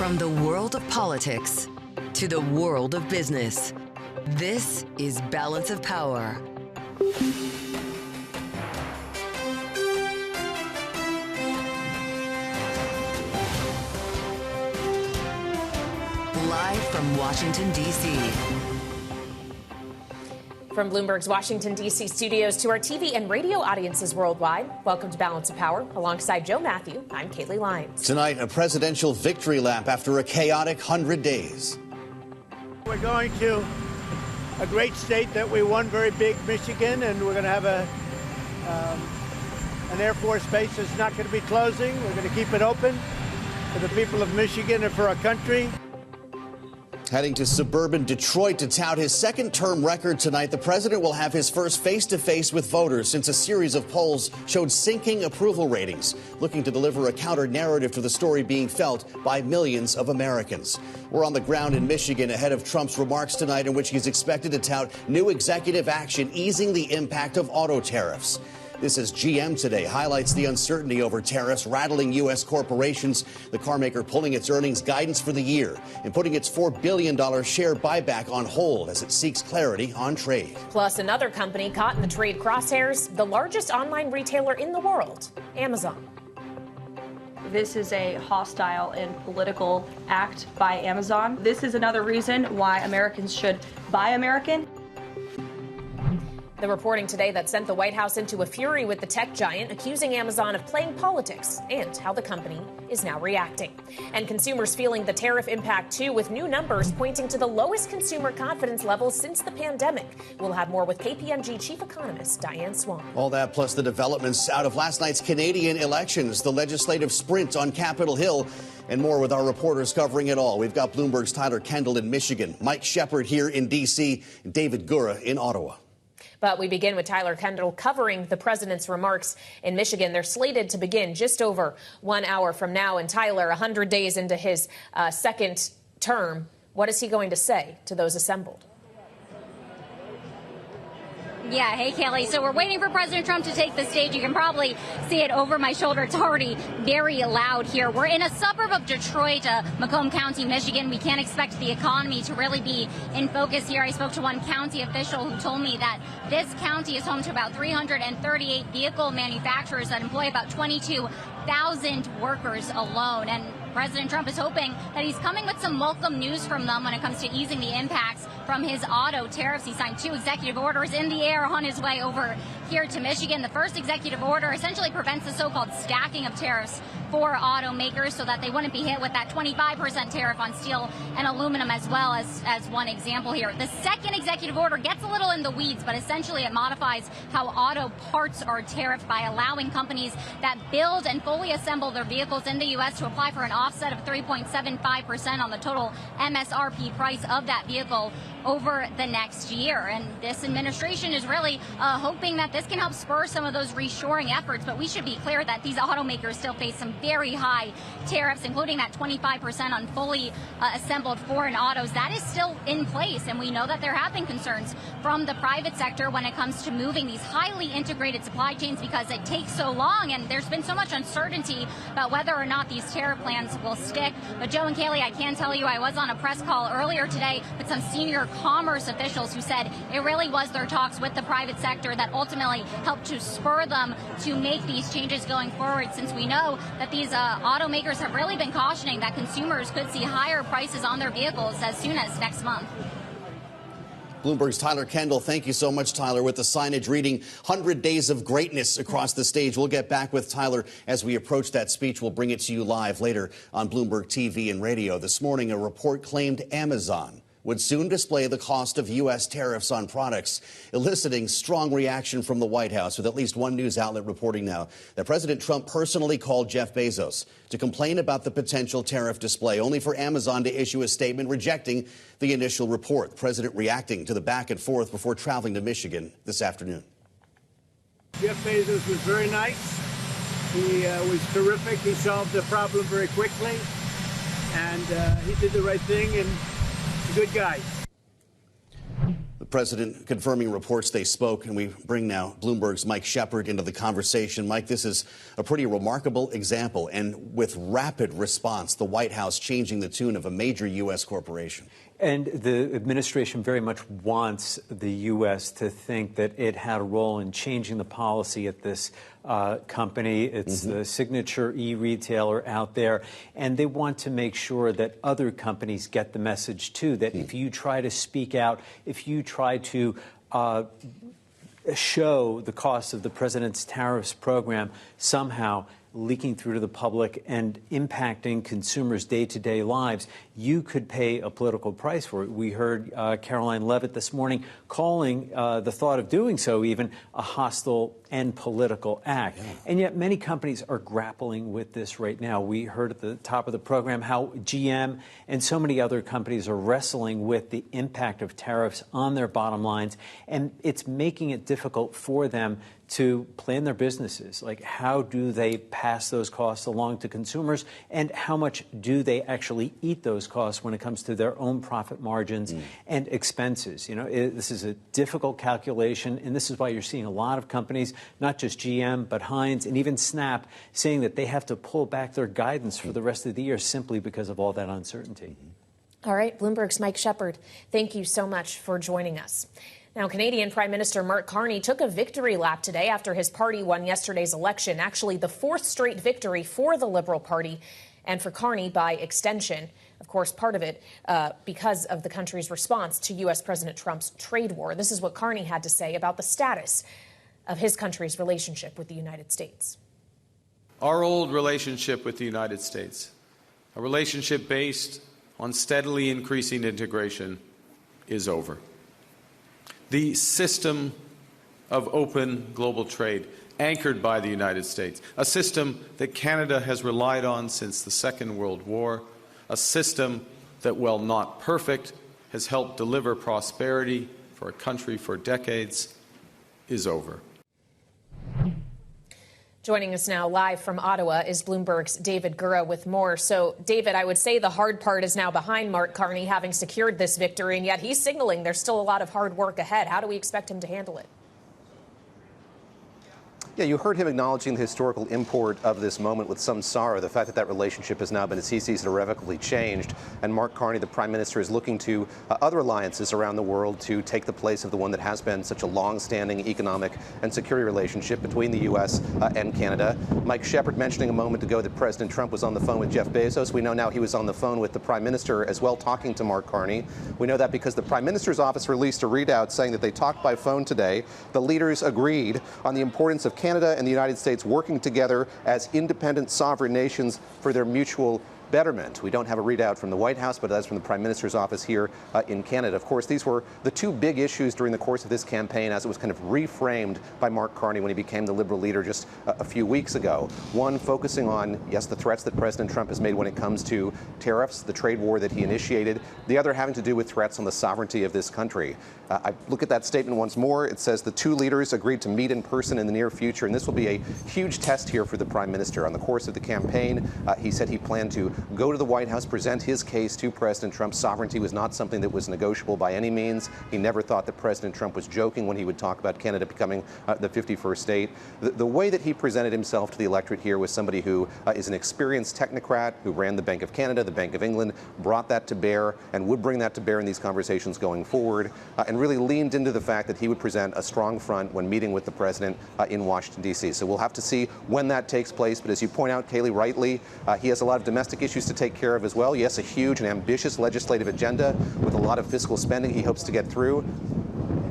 From the world of politics to the world of business, this is Balance of Power. Live from Washington, D.C. From Bloomberg's Washington, D.C. studios to our TV and radio audiences worldwide, welcome to Balance of Power. Alongside Joe Matthew, I'm Kaylee Lyons. Tonight, a presidential victory lap after a chaotic 100 days. We're going to a great state that we won very big, Michigan, and we're going to have an Air Force base that's not going to be closing. We're going to keep it open for the people of Michigan and for our country. Heading to suburban Detroit to tout his second-term record tonight, the president will have his first face-to-face with voters since a series of polls showed sinking approval ratings, looking to deliver a counter-narrative to the story being felt by millions of Americans. We're on the ground in Michigan ahead of Trump's remarks tonight in which he's expected to tout new executive action easing the impact of auto tariffs. This is GM today highlights the uncertainty over tariffs rattling U.S. corporations, the carmaker pulling its earnings guidance for the year and putting its $4 billion share buyback on hold as it seeks clarity on trade. Plus, another company caught in the trade crosshairs, the largest online retailer in the world, Amazon. This is a hostile and political act by Amazon. This is another reason why Americans should buy American. The reporting today that sent the White House into a fury with the tech giant, accusing Amazon of playing politics, and how the company is now reacting. And consumers feeling the tariff impact, too, with new numbers pointing to the lowest consumer confidence levels since the pandemic. We'll have more with KPMG Chief Economist Diane Swonk. All that plus the developments out of last night's Canadian elections, the legislative sprint on Capitol Hill, and more with our reporters covering it all. We've got Bloomberg's Tyler Kendall in Michigan, Mike Shepard here in D.C., and David Gura in Ottawa. But we begin with Tyler Kendall covering the president's remarks in Michigan. They're slated to begin just over 1 hour from now. And Tyler, 100 days into his second term, what is he going to say to those assembled? Yeah, hey, Kelly. So we're waiting for President Trump to take the stage. You can probably see it over my shoulder. It's already very loud here. We're in a suburb of Detroit, Macomb County, Michigan. We can't expect the economy to really be in focus here. I spoke to one county official who told me that this county is home to about 338 vehicle manufacturers that employ about 22,000 workers alone. And President Trump is hoping that he's coming with some welcome news from them when it comes to easing the impacts from his auto tariffs. He signed 2 executive orders in the air on his way over here to Michigan. The first executive order essentially prevents the so-called stacking of tariffs for automakers so that they wouldn't be hit with that 25% tariff on steel and aluminum as well as one example here. The second executive order gets a little in the weeds, but essentially it modifies how auto parts are tariffed by allowing companies that build and fully assemble their vehicles in the U.S. to apply for an offset of 3.75% on the total MSRP price of that vehicle over the next year. And this administration is really hoping that this can help spur some of those reshoring efforts. But we should be clear that these automakers still face some very high tariffs, including that 25% on fully assembled foreign autos. That is still in place. And we know that there have been concerns from the private sector when it comes to moving these highly integrated supply chains because it takes so long. And there's been so much uncertainty about whether or not these tariff plans will stick. But Joe and Kaylee, I can tell you I was on a press call earlier today with some senior commerce officials who said it really was their talks with the private sector that ultimately helped to spur them to make these changes going forward, since we know that these automakers have really been cautioning that consumers could see higher prices on their vehicles as soon as next month. Bloomberg's Tyler Kendall. Thank you so much, Tyler, with the signage reading 100 Days of Greatness across the stage. We'll get back with Tyler as we approach that speech. We'll bring it to you live later on Bloomberg TV and radio. This morning, a report claimed Amazon would soon display the cost of U.S. tariffs on products, eliciting strong reaction from the White House, with at least one news outlet reporting now that President Trump personally called Jeff Bezos to complain about the potential tariff display, only for Amazon to issue a statement rejecting the initial report. The president reacting to the back and forth before traveling to Michigan this afternoon. Jeff Bezos was very nice. He was terrific. He solved the problem very quickly, and he did the right thing, and he's a good guy. The president confirming reports they spoke, and we bring now Bloomberg's Mike Shepard into the conversation. Mike, this is a pretty remarkable example, and with rapid response, the White House changing the tune of a major U.S. corporation. And the administration very much wants the U.S. to think that it had a role in changing the policy at this company. It's the signature e-retailer out there. And they want to make sure that other companies get the message, too, that if you try to speak out, if you try to show the cost of the president's tariffs program somehow leaking through to the public and impacting consumers' day-to-day lives, you could pay a political price for it. We heard Caroline Leavitt this morning calling the thought of doing so even a hostile and political act. Yeah. And yet many companies are grappling with this right now. We heard at the top of the program how GM and so many other companies are wrestling with the impact of tariffs on their bottom lines, and it's making it difficult for them to plan their businesses. Like, how do they pass those costs along to consumers, and how much do they actually eat those costs when it comes to their own profit margins and expenses? You know, this is a difficult calculation, and this is why you're seeing a lot of companies, not just GM, but Heinz and even Snap, saying that they have to pull back their guidance for the rest of the year simply because of all that uncertainty. All right, Bloomberg's Mike Shepard, thank you so much for joining us. Now, Canadian Prime Minister Mark Carney took a victory lap today after his party won yesterday's election, actually the fourth straight victory for the Liberal Party and for Carney by extension. Of course, part of it because of the country's response to U.S. President Trump's trade war. This is what Carney had to say about the status of his country's relationship with the United States. Our old relationship with the United States, a relationship based on steadily increasing integration, is over. The system of open global trade anchored by the United States, a system that Canada has relied on since the Second World War, a system that, while not perfect, has helped deliver prosperity for a country for decades, is over. Joining us now live from Ottawa is Bloomberg's David Gura with more. So, David, I would say the hard part is now behind Mark Carney, having secured this victory, and yet he's signaling there's still a lot of hard work ahead. How do we expect him to handle it? Yeah, you heard him acknowledging the historical import of this moment with some sorrow, the fact that that relationship has now been, as he sees it, irrevocably changed. And Mark Carney, the Prime Minister, is looking to other alliances around the world to take the place of the one that has been such a long-standing economic and security relationship between the U.S. And Canada. Mike Shepard mentioning a moment ago that President Trump was on the phone with Jeff Bezos. We know now he was on the phone with the Prime Minister as well, talking to Mark Carney. We know that because the Prime Minister's office released a readout saying that they talked by phone today. The leaders agreed on the importance of Canada and the United States working together as independent sovereign nations for their mutual betterment. We don't have a readout from the White House, but that's from the Prime Minister's office here in Canada. Of course, these were the two big issues during the course of this campaign as it was kind of reframed by Mark Carney when he became the Liberal leader just a few weeks ago. One, focusing on, yes, the threats that President Trump has made when it comes to tariffs, the trade war that he initiated. The other having to do with threats on the sovereignty of this country. I look at that statement once more. It says the two leaders agreed to meet in person in the near future, and this will be a huge test here for the Prime Minister. On the course of the campaign, he said he planned to go to the White House, present his case to President Trump. Sovereignty was not something that was negotiable by any means. He never thought that President Trump was joking when he would talk about Canada becoming the 51st state. The way that he presented himself to the electorate here was somebody who is an experienced technocrat who ran the Bank of Canada, the Bank of England, brought that to bear and would bring that to bear in these conversations going forward, and really leaned into the fact that he would present a strong front when meeting with the president in Washington, D.C. So we'll have to see when that takes place. But as you point out, Kayleigh, rightly, he has a lot of domestic issues to take care of as well. Yes, a huge and ambitious legislative agenda with a lot of fiscal spending he hopes to get through.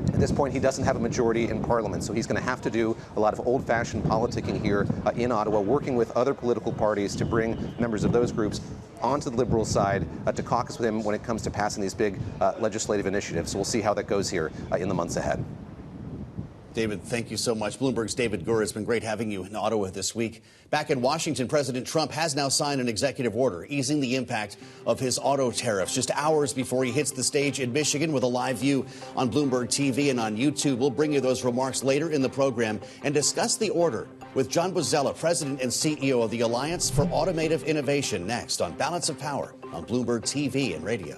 At this point, he doesn't have a majority in Parliament, so he's going to have to do a lot of old-fashioned politicking here in Ottawa, working with other political parties to bring members of those groups onto the Liberal side to caucus with him when it comes to passing these big legislative initiatives. So we'll see how that goes here in the months ahead. David, thank you so much. Bloomberg's David Gura. It's been great having you in Ottawa this week. Back in Washington, President Trump has now signed an executive order easing the impact of his auto tariffs just hours before he hits the stage in Michigan with a live view on Bloomberg TV and on YouTube. We'll bring you those remarks later in the program and discuss the order with John Bozzella, President and CEO of the Alliance for Automotive Innovation, next on Balance of Power on Bloomberg TV and radio.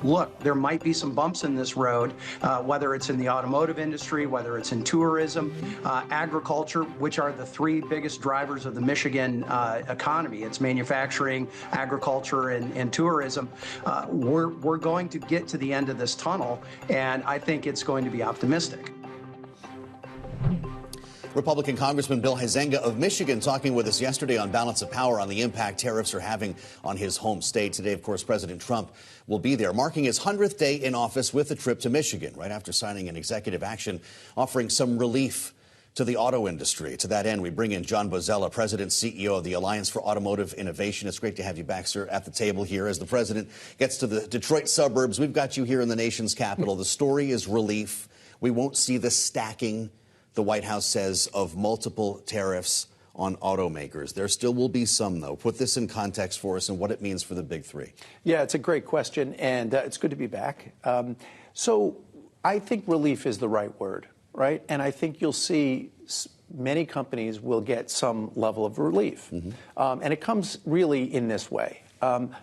look, there might be some bumps in this road, whether it's in the automotive industry, whether it's in tourism, agriculture, which are the three biggest drivers of the Michigan economy. It's manufacturing, agriculture, and tourism. We're going to get to the end of this tunnel, and I think it's going to be optimistic. Republican Congressman Bill Huizenga of Michigan talking with us yesterday on Balance of Power on the impact tariffs are having on his home state. Today, of course, President Trump will be there, marking his 100th day in office with a trip to Michigan, right after signing an executive action offering some relief to the auto industry. To that end, we bring in John Bozzella, President CEO of the Alliance for Automotive Innovation. It's great to have you back, sir, at the table here. As the president gets to the Detroit suburbs, we've got you here in the nation's capital. The story is relief. We won't see the stacking, the White House says, of multiple tariffs on automakers. There still will be some, though. Put this in context for us and what it means for the big three. Yeah, it's a great question, and it's good to be back. So I think relief is the right word, right? And I think you'll see many companies will get some level of relief. And it comes really in this way.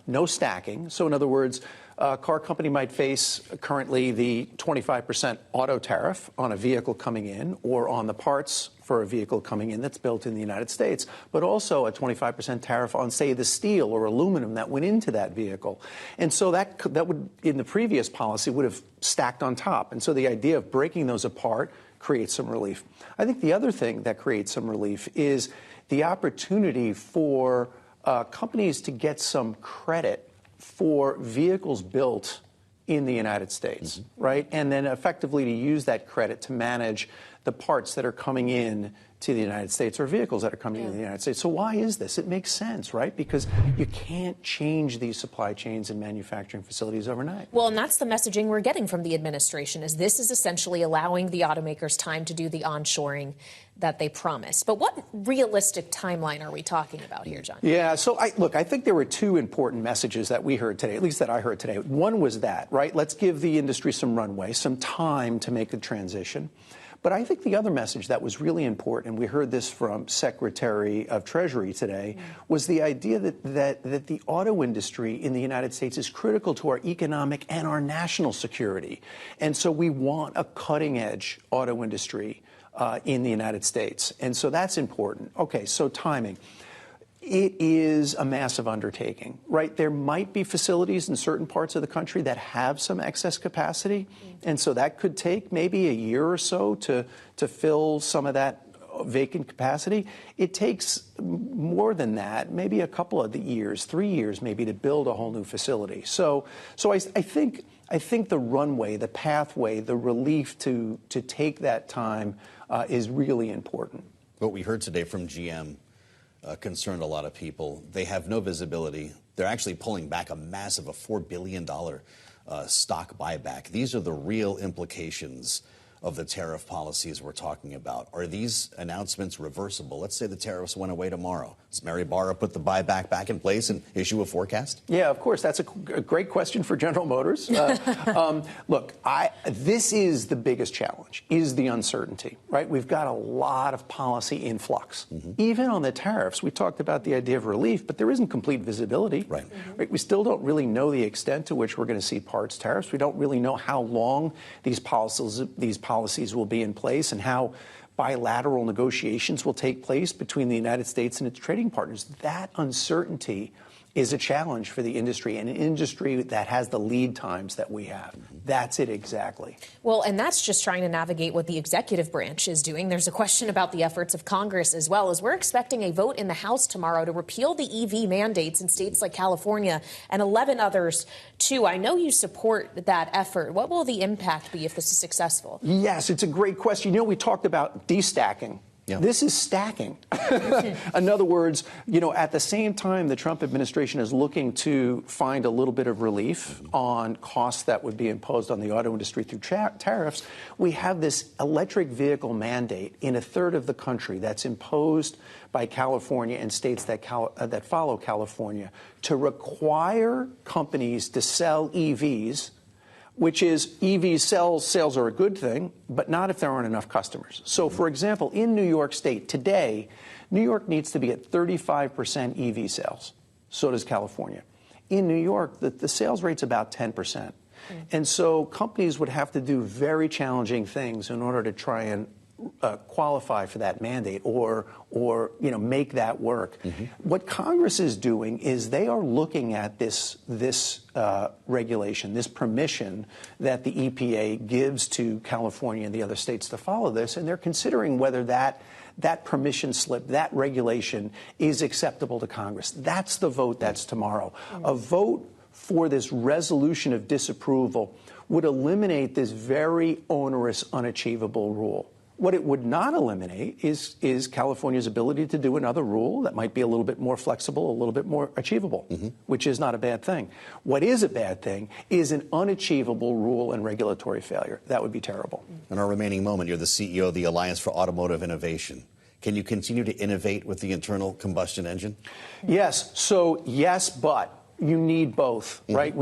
No stacking. So in other words, a car company might face currently the 25% auto tariff on a vehicle coming in or on the parts for a vehicle coming in that's built in the United States, but also a 25% tariff on, say, the steel or aluminum that went into that vehicle. And so that would, in the previous policy, would have stacked on top. And so the idea of breaking those apart creates some relief. I think the other thing that creates some relief is the opportunity for companies to get some credit for vehicles built in the United States, right? And then effectively to use that credit to manage the parts that are coming in to the United States or vehicles that are coming into the United States. So why is this? It makes sense, right? Because you can't change these supply chains and manufacturing facilities overnight. Well, and that's the messaging we're getting from the administration, is this is essentially allowing the automakers time to do the onshoring that they promised. But what realistic timeline are we talking about here, John? Yeah, so I think there were two important messages that we heard today, at least that I heard today. One was that, right? Let's give the industry some runway, some time to make the transition. But I think the other message that was really important, and we heard this from Secretary of Treasury today, was the idea that the auto industry in the United States is critical to our economic and our national security. And so we want a cutting-edge auto industry in the United States. And so that's important. Okay, so timing. It is a massive undertaking, right? There might be facilities in certain parts of the country that have some excess capacity, and so that could take maybe a year or so to fill some of that vacant capacity. It takes more than that, maybe a couple of the years, 3 years maybe, to build a whole new facility. So I think the runway, the pathway, the relief to take that time is really important. What we heard today from GM concerned a lot of people. They have no visibility. They're actually pulling back a massive $4 billion stock buyback. These are the real implications of the tariff policies we're talking about. Are these announcements reversible? Let's say the tariffs went away tomorrow. Does Mary Barra put the buyback back in place and issue a forecast? Yeah, of course. That's a great question for General Motors. Look, this is the biggest challenge, is the uncertainty, right? We've got a lot of policy in flux. Even on the tariffs, we talked about the idea of relief, but there isn't complete visibility. Right. We still don't really know the extent to which we're going to see parts tariffs. We don't really know how long these policies will be in place and how bilateral negotiations will take place between the United States and its trading partners. That uncertainty is a challenge for the industry, and an industry that has the lead times that we have. That's it exactly. Well, and that's just trying to navigate what the executive branch is doing. There's a question about the efforts of Congress as well, as we're expecting a vote in the House tomorrow to repeal the EV mandates in states like California and 11 others, too. I know you support that effort. What will the impact be if this is successful? Yes, it's a great question. You know, we talked about destacking. Yeah. This is stacking. In other words, you know, at the same time the Trump administration is looking to find a little bit of relief on costs that would be imposed on the auto industry through tariffs, we have this electric vehicle mandate in a third of the country that's imposed by California and states that follow California to require companies to sell EVs, which is sales are a good thing, but not if there aren't enough customers. So, for example, in New York State today, New York needs to be at 35% EV sales. So does California. In New York, the sales rate's about 10%. And so companies would have to do very challenging things in order to try and qualify for that mandate or make that work. What Congress is doing is they are looking at this regulation, this permission that the EPA gives to California and the other states to follow this, and they're considering whether that permission slip, that regulation is acceptable to Congress. That's the vote that's tomorrow. A vote for this resolution of disapproval would eliminate this very onerous, unachievable rule. What it would not eliminate is California's ability to do another rule that might be a little bit more flexible, a little bit more achievable, which is not a bad thing. What is a bad thing is an unachievable rule and regulatory failure. That would be terrible. In our remaining moment, you're the CEO of the Alliance for Automotive Innovation. Can you continue to innovate with the internal combustion engine? Yes. So, yes, but you need both, right?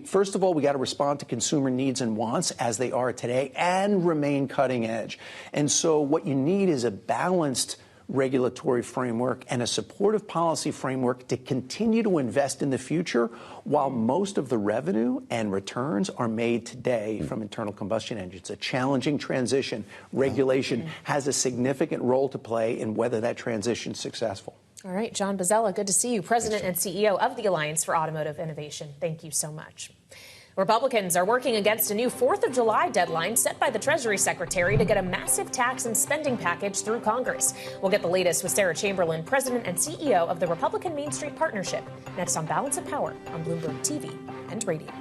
First of all, we got to respond to consumer needs and wants as they are today and remain cutting edge. And so what you need is a balanced regulatory framework and a supportive policy framework to continue to invest in the future while most of the revenue and returns are made today from internal combustion engines. A challenging transition. Regulation has a significant role to play in whether that transition is successful. All right, John Bozzella, good to see you, President and CEO of the Alliance for Automotive Innovation. Thank you so much. Republicans are working against a new 4th of July deadline set by the Treasury Secretary to get a massive tax and spending package through Congress. We'll get the latest with Sarah Chamberlain, President and CEO of the Republican Main Street Partnership, next on Balance of Power on Bloomberg TV and Radio.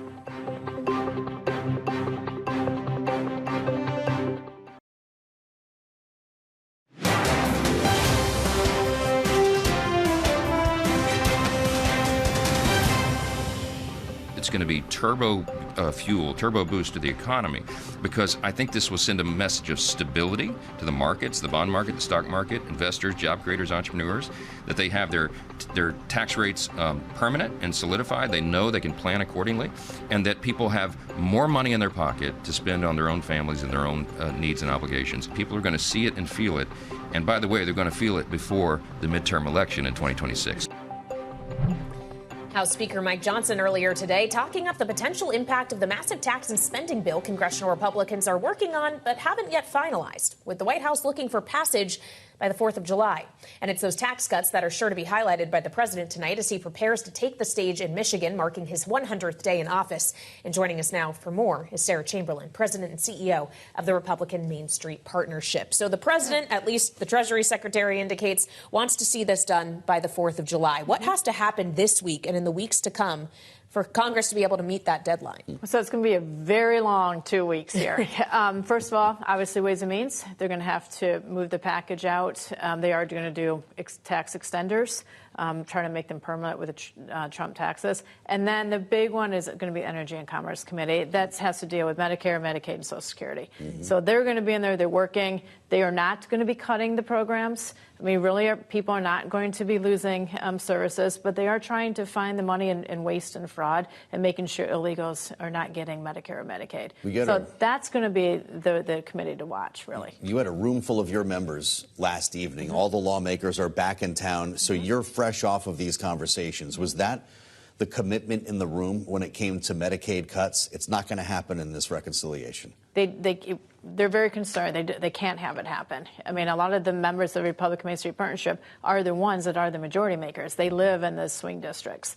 It's going to be turbo fuel, turbo boost to the economy, because I think this will send a message of stability to the markets, the bond market, the stock market, investors, job creators, entrepreneurs, that they have their tax rates permanent and solidified. They know they can plan accordingly, and that people have more money in their pocket to spend on their own families and their own needs and obligations. People are going to see it and feel it. And by the way, they're going to feel it before the midterm election in 2026. House Speaker Mike Johnson earlier today talking up the potential impact of the massive tax and spending bill congressional Republicans are working on but haven't yet finalized, with the White House looking for passage by the 4th of July. And it's those tax cuts that are sure to be highlighted by the president tonight as he prepares to take the stage in Michigan, marking his 100th day in office. And joining us now for more is Sarah Chamberlain, President and CEO of the Republican Main Street Partnership. So the president, at least the Treasury Secretary indicates, wants to see this done by the 4th of July. What has to happen this week and in the weeks to come for Congress to be able to meet that deadline? So it's going to be a very long 2 weeks here. First of all, obviously Ways and Means. They're going to have to move the package out. They are going to do tax extenders, trying to make them permanent with the Trump taxes. And then the big one is going to be Energy and Commerce Committee. That has to deal with Medicare, Medicaid, and Social Security. So they're going to be in there. They're working. They are not going to be cutting the programs. I mean, really, people are not going to be losing services, but they are trying to find the money in waste and fraud and making sure illegals are not getting Medicare or Medicaid. So that's going to be the committee to watch, really. You had a room full of your members last evening. All the lawmakers are back in town, so you're fresh off of these conversations. Was that the commitment in the room when it came to Medicaid cuts? It's not going to happen in this reconciliation. They're very concerned. They can't have it happen. I mean, a lot of the members of the Republican Main Street Partnership are the ones that are the majority makers. They live in the swing districts.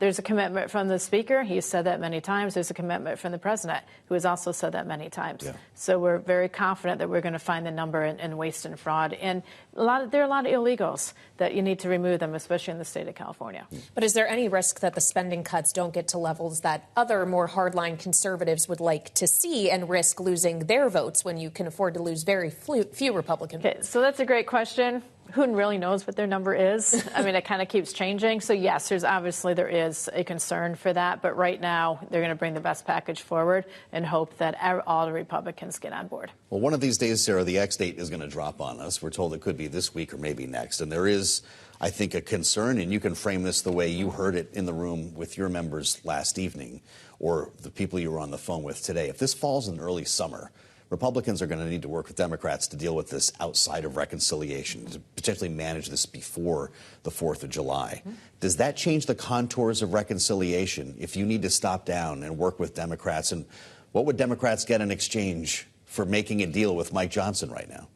There's a commitment from the Speaker. He's said that many times. There's a commitment from the President, who has also said that many times. Yeah. So we're very confident that we're going to find the number in waste and fraud. And there are a lot of illegals that you need to remove them, especially in the state of California. But is there any risk that the spending cuts don't get to levels that other more hardline conservatives would like to see and risk losing their votes when you can afford to lose very few Republican votes? So that's a great question. Who really knows what their number is? I mean, it kind of keeps changing. So, yes, there is a concern for that. But right now, they're going to bring the best package forward and hope that all the Republicans get on board. Well, one of these days, Sarah, the X date is going to drop on us. We're told it could be this week or maybe next. And there is, I think, a concern, and you can frame this the way you heard it in the room with your members last evening or the people you were on the phone with today. If this falls in early summer, Republicans are going to need to work with Democrats to deal with this outside of reconciliation, to potentially manage this before the 4th of July. Does that change the contours of reconciliation if you need to stop down and work with Democrats? And what would Democrats get in exchange for making a deal with Mike Johnson right now?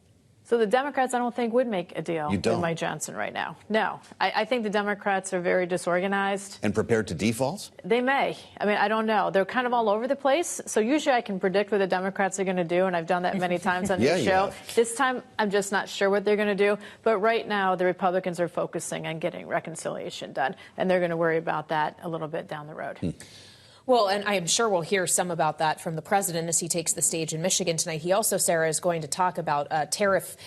So the Democrats, I don't think, would make a deal with Mike Johnson right now. No. I think the Democrats are very disorganized. And prepared to default? They may. I mean, I don't know. They're kind of all over the place. So usually I can predict what the Democrats are going to do, and I've done that many times on this show. This time, I'm just not sure what they're going to do. But right now, the Republicans are focusing on getting reconciliation done, and they're going to worry about that a little bit down the road. Well, and I am sure we'll hear some about that from the president as he takes the stage in Michigan tonight. He also, Sarah, is going to talk about tariff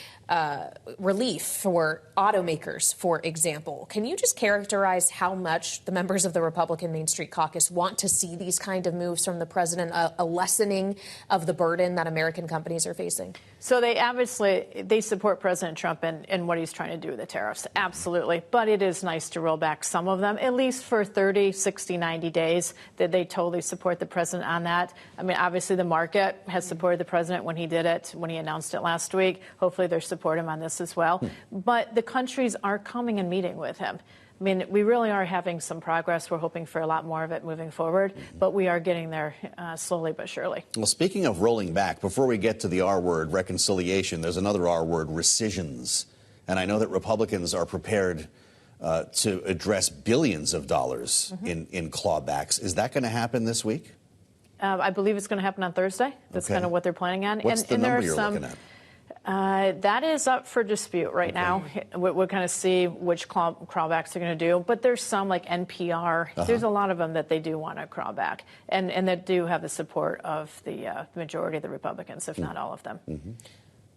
relief for automakers, for example. Can you just characterize how much the members of the Republican Main Street Caucus want to see these kind of moves from the president, a lessening of the burden that American companies are facing? So they support President Trump in what he's trying to do with the tariffs. Absolutely. But it is nice to roll back some of them, at least for 30, 60, 90 days, that they totally support the president on that. I mean, obviously, the market has supported the president when he did it, when he announced it last week. Hopefully, they're support him on this as well. But the countries are coming and meeting with him. I mean, we really are having some progress. We're hoping for a lot more of it moving forward, but we are getting there slowly but surely. Well, speaking of rolling back, before we get to the R word, reconciliation, there's another R word, rescissions. And I know that Republicans are prepared to address billions of dollars in clawbacks. Is that going to happen this week? I believe it's going to happen on Thursday. That's kind of what they're planning on. What's the number you're looking at? That is up for dispute right now. We'll kind of see which clawbacks they're going to do. But there's some like NPR. There's a lot of them that they do want to claw back and that do have the support of the majority of the Republicans, if not all of them.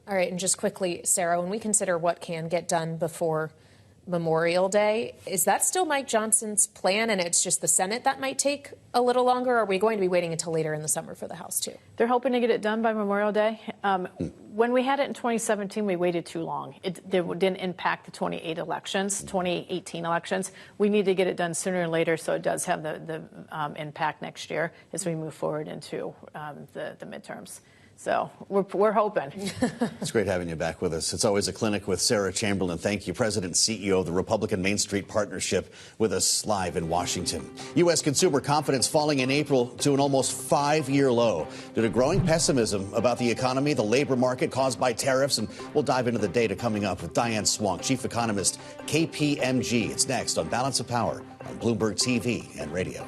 All right. And just quickly, Sarah, when we consider what can get done before Memorial Day, is that still Mike Johnson's plan and it's just the Senate that might take a little longer? Or are we going to be waiting until later in the summer for the House, too? They're hoping to get it done by Memorial Day. When we had it in 2017, we waited too long. It didn't impact the 2018 elections. We need to get it done sooner or later so it does have the impact next year as we move forward into the midterms. So we're hoping. It's great having you back with us. It's always a clinic with Sarah Chamberlain. Thank you, President and CEO of the Republican Main Street Partnership, with us live in Washington. U.S. consumer confidence falling in April to an almost 5-year low due to growing pessimism about the economy, the labor market caused by tariffs. And we'll dive into the data coming up with Diane Swonk, Chief Economist, KPMG. It's next on Balance of Power on Bloomberg TV and radio.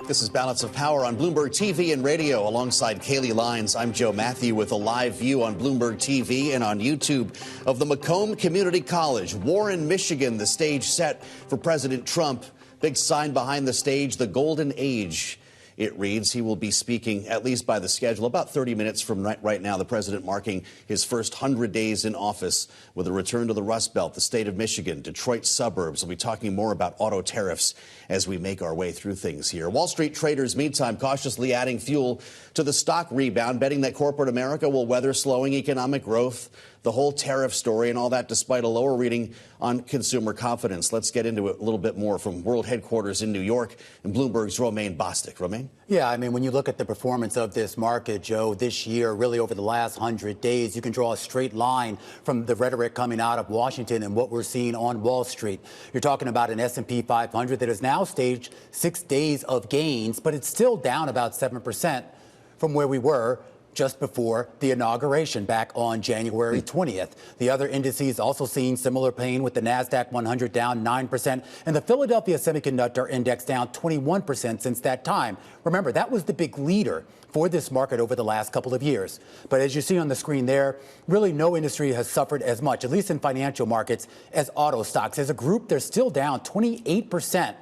This is Balance of Power on Bloomberg TV and radio. Alongside Kaylee Lyons, I'm Joe Matthew with a live view on Bloomberg TV and on YouTube of the Macomb Community College, Warren, Michigan, the stage set for President Trump. Big sign behind the stage, the Golden Age. It reads he will be speaking, at least by the schedule, about 30 minutes from right now. The president marking his first 100 days in office with a return to the Rust Belt, the state of Michigan, Detroit suburbs. We'll be talking more about auto tariffs as we make our way through things here. Wall Street traders, meantime, cautiously adding fuel to the stock rebound, betting that corporate America will weather slowing economic growth, the whole tariff story, and all that despite a lower reading on consumer confidence. Let's get into it a little bit more from world headquarters in New York and Bloomberg's Romaine Bostick. Romaine? Yeah, I mean, when you look at the performance of this market, Joe, this year, really over the last 100 days, you can draw a straight line from the rhetoric coming out of Washington and what we're seeing on Wall Street. You're talking about an S&P 500 that has now staged 6 days of gains, but it's still down about 7% from where we were just before the inauguration back on January 20th. The other indices also seeing similar pain, with the NASDAQ 100 down 9% and the Philadelphia Semiconductor Index down 21% since that time. Remember, that was the big leader for this market over the last couple of years. But as you see on the screen there, really no industry has suffered as much, at least in financial markets, as auto stocks. As a group, they're still down 28%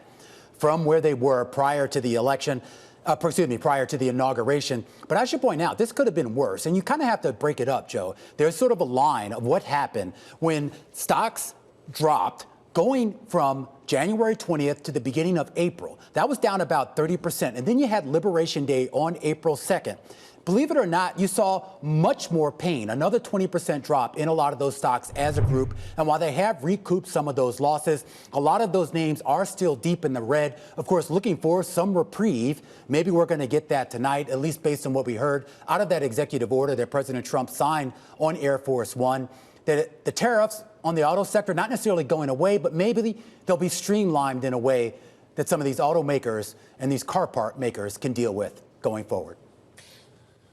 from where they were prior to the election. Prior to the inauguration. But I should point out, this could have been worse. And you kind of have to break it up, Joe. There's sort of a line of what happened when stocks dropped going from January 20th to the beginning of April. That was down about 30%. And then you had Liberation Day on April 2nd. Believe it or not, you saw much more pain, another 20% drop in a lot of those stocks as a group. And while they have recouped some of those losses, a lot of those names are still deep in the red. Of course, looking for some reprieve. Maybe we're going to get that tonight, at least based on what we heard out of that executive order that President Trump signed on Air Force One, that the tariffs on the auto sector, not necessarily going away, but maybe they'll be streamlined in a way that some of these automakers and these car part makers can deal with going forward.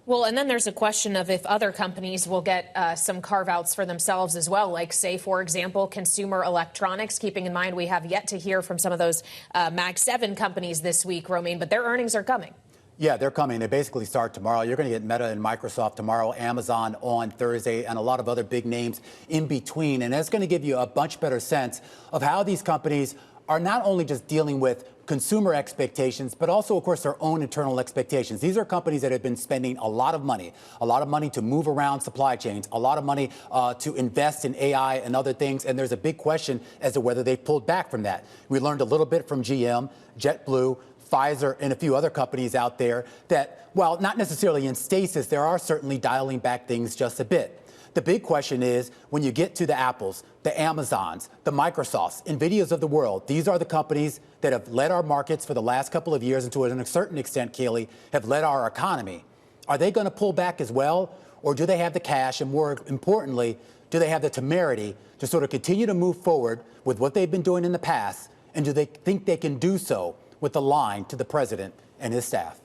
Well, and then there's a question of if other companies will get some carve-outs for themselves as well, like, say, for example, consumer electronics, keeping in mind we have yet to hear from some of those Mag 7 companies this week, Romaine, but their earnings are coming. Yeah, they're coming. They basically start tomorrow. You're going to get Meta and Microsoft tomorrow, Amazon on Thursday, and a lot of other big names in between. And that's going to give you a much better sense of how these companies are not only just dealing with consumer expectations, but also, of course, their own internal expectations. These are companies that have been spending a lot of money to move around supply chains, a lot of money to invest in AI and other things. And there's a big question as to whether they've pulled back from that. We learned a little bit from GM, JetBlue, Pfizer, and a few other companies out there that, while not necessarily in stasis, there are certainly dialing back things just a bit. The big question is, when you get to the Apples, the Amazons, the Microsofts, NVIDIAs of the world, these are the companies that have led our markets for the last couple of years and to a certain extent, Kayleigh, have led our economy. Are they going to pull back as well? Or do they have the cash? And more importantly, do they have the temerity to sort of continue to move forward with what they've been doing in the past? And do they think they can do so with the line to the president and his staff?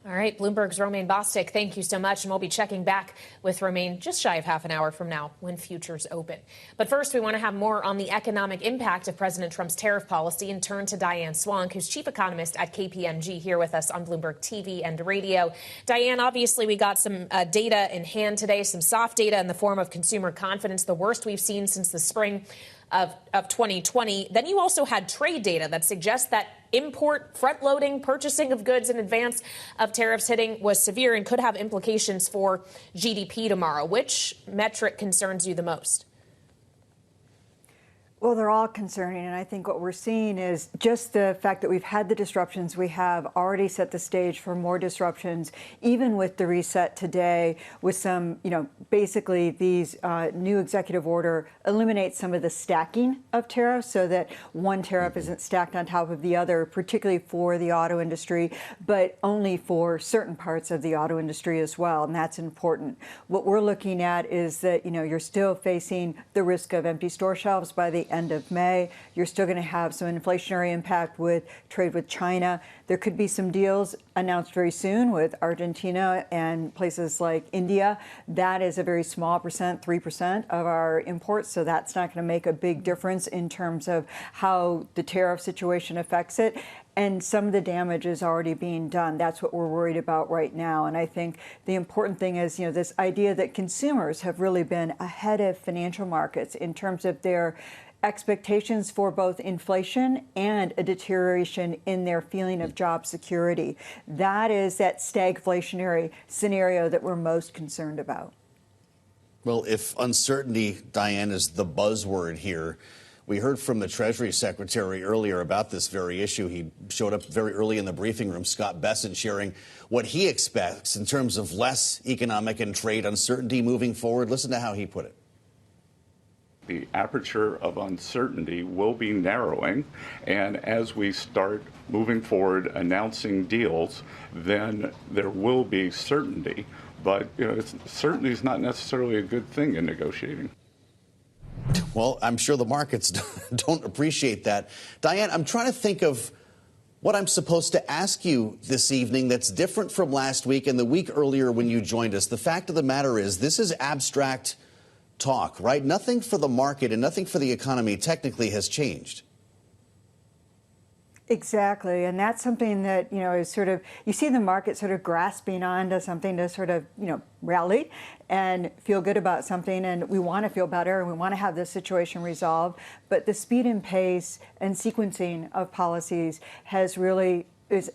All right, Bloomberg's Romaine Bostick, thank you so much. And we'll be checking back with Romaine just shy of half an hour from now when futures open. But first, we want to have more on the economic impact of President Trump's tariff policy and turn to Diane Swonk, who's chief economist at KPMG, here with us on Bloomberg TV and radio. Diane, obviously, we got some data in hand today, some soft data in the form of consumer confidence, the worst we've seen since the spring of 2020. Then you also had trade data that suggests that import front-loading purchasing of goods in advance of tariffs hitting was severe and could have implications for GDP tomorrow. Which metric concerns you the most? Well, they're all concerning, and I think what we're seeing is just the fact that we've had the disruptions we have already set the stage for more disruptions, even with the reset today, with some, basically these new executive order eliminates some of the stacking of tariffs so that one tariff isn't stacked on top of the other, particularly for the auto industry, but only for certain parts of the auto industry as well, and that's important. What we're looking at is that, you're still facing the risk of empty store shelves by the end of May. You're still going to have some inflationary impact with trade with China. There could be some deals announced very soon with Argentina and places like India. That is a very small percent, 3% of our imports, so that's not going to make a big difference in terms of how the tariff situation affects it. And some of the damage is already being done. That's what we're worried about right now. And I think the important thing is, this idea that consumers have really been ahead of financial markets in terms of their expectations for both inflation and a deterioration in their feeling of job security. That is that stagflationary scenario that we're most concerned about. Well, if uncertainty, Diane, is the buzzword here, we heard from the Treasury Secretary earlier about this very issue. He showed up very early in the briefing room, Scott Bessent, sharing what he expects in terms of less economic and trade uncertainty moving forward. Listen to how he put it. The aperture of uncertainty will be narrowing, and as we start moving forward announcing deals, then there will be certainty. But certainty is not necessarily a good thing in negotiating. Well, I'm sure the markets don't appreciate that. Diane, I'm trying to think of what I'm supposed to ask you this evening that's different from last week and the week earlier when you joined us. The fact of the matter is, this is abstract talk, right? Nothing for the market and nothing for the economy technically has changed. Exactly. And that's something that, is sort of, you see the market sort of grasping onto something to sort of, rally and feel good about something. And we want to feel better and we want to have this situation resolved. But the speed and pace and sequencing of policies has really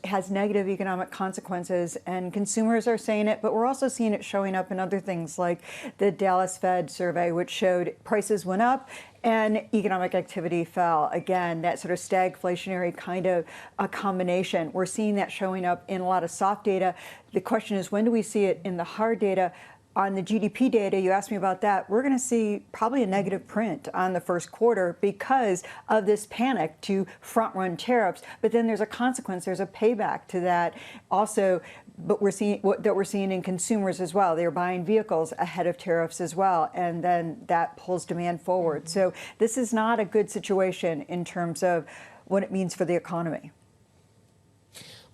has negative economic consequences, and consumers are saying it, but we're also seeing it showing up in other things like the Dallas Fed survey, which showed prices went up and economic activity fell. Again, that sort of stagflationary kind of a combination. We're seeing that showing up in a lot of soft data. The question is, when do we see it in the hard data? On the GDP data, you asked me about that, we're going to see probably a negative print on the first quarter because of this panic to front-run tariffs. But then there's a consequence, there's a payback to that also. But we're seeing in consumers as well. They're buying vehicles ahead of tariffs as well, and then that pulls demand forward. So this is not a good situation in terms of what it means for the economy.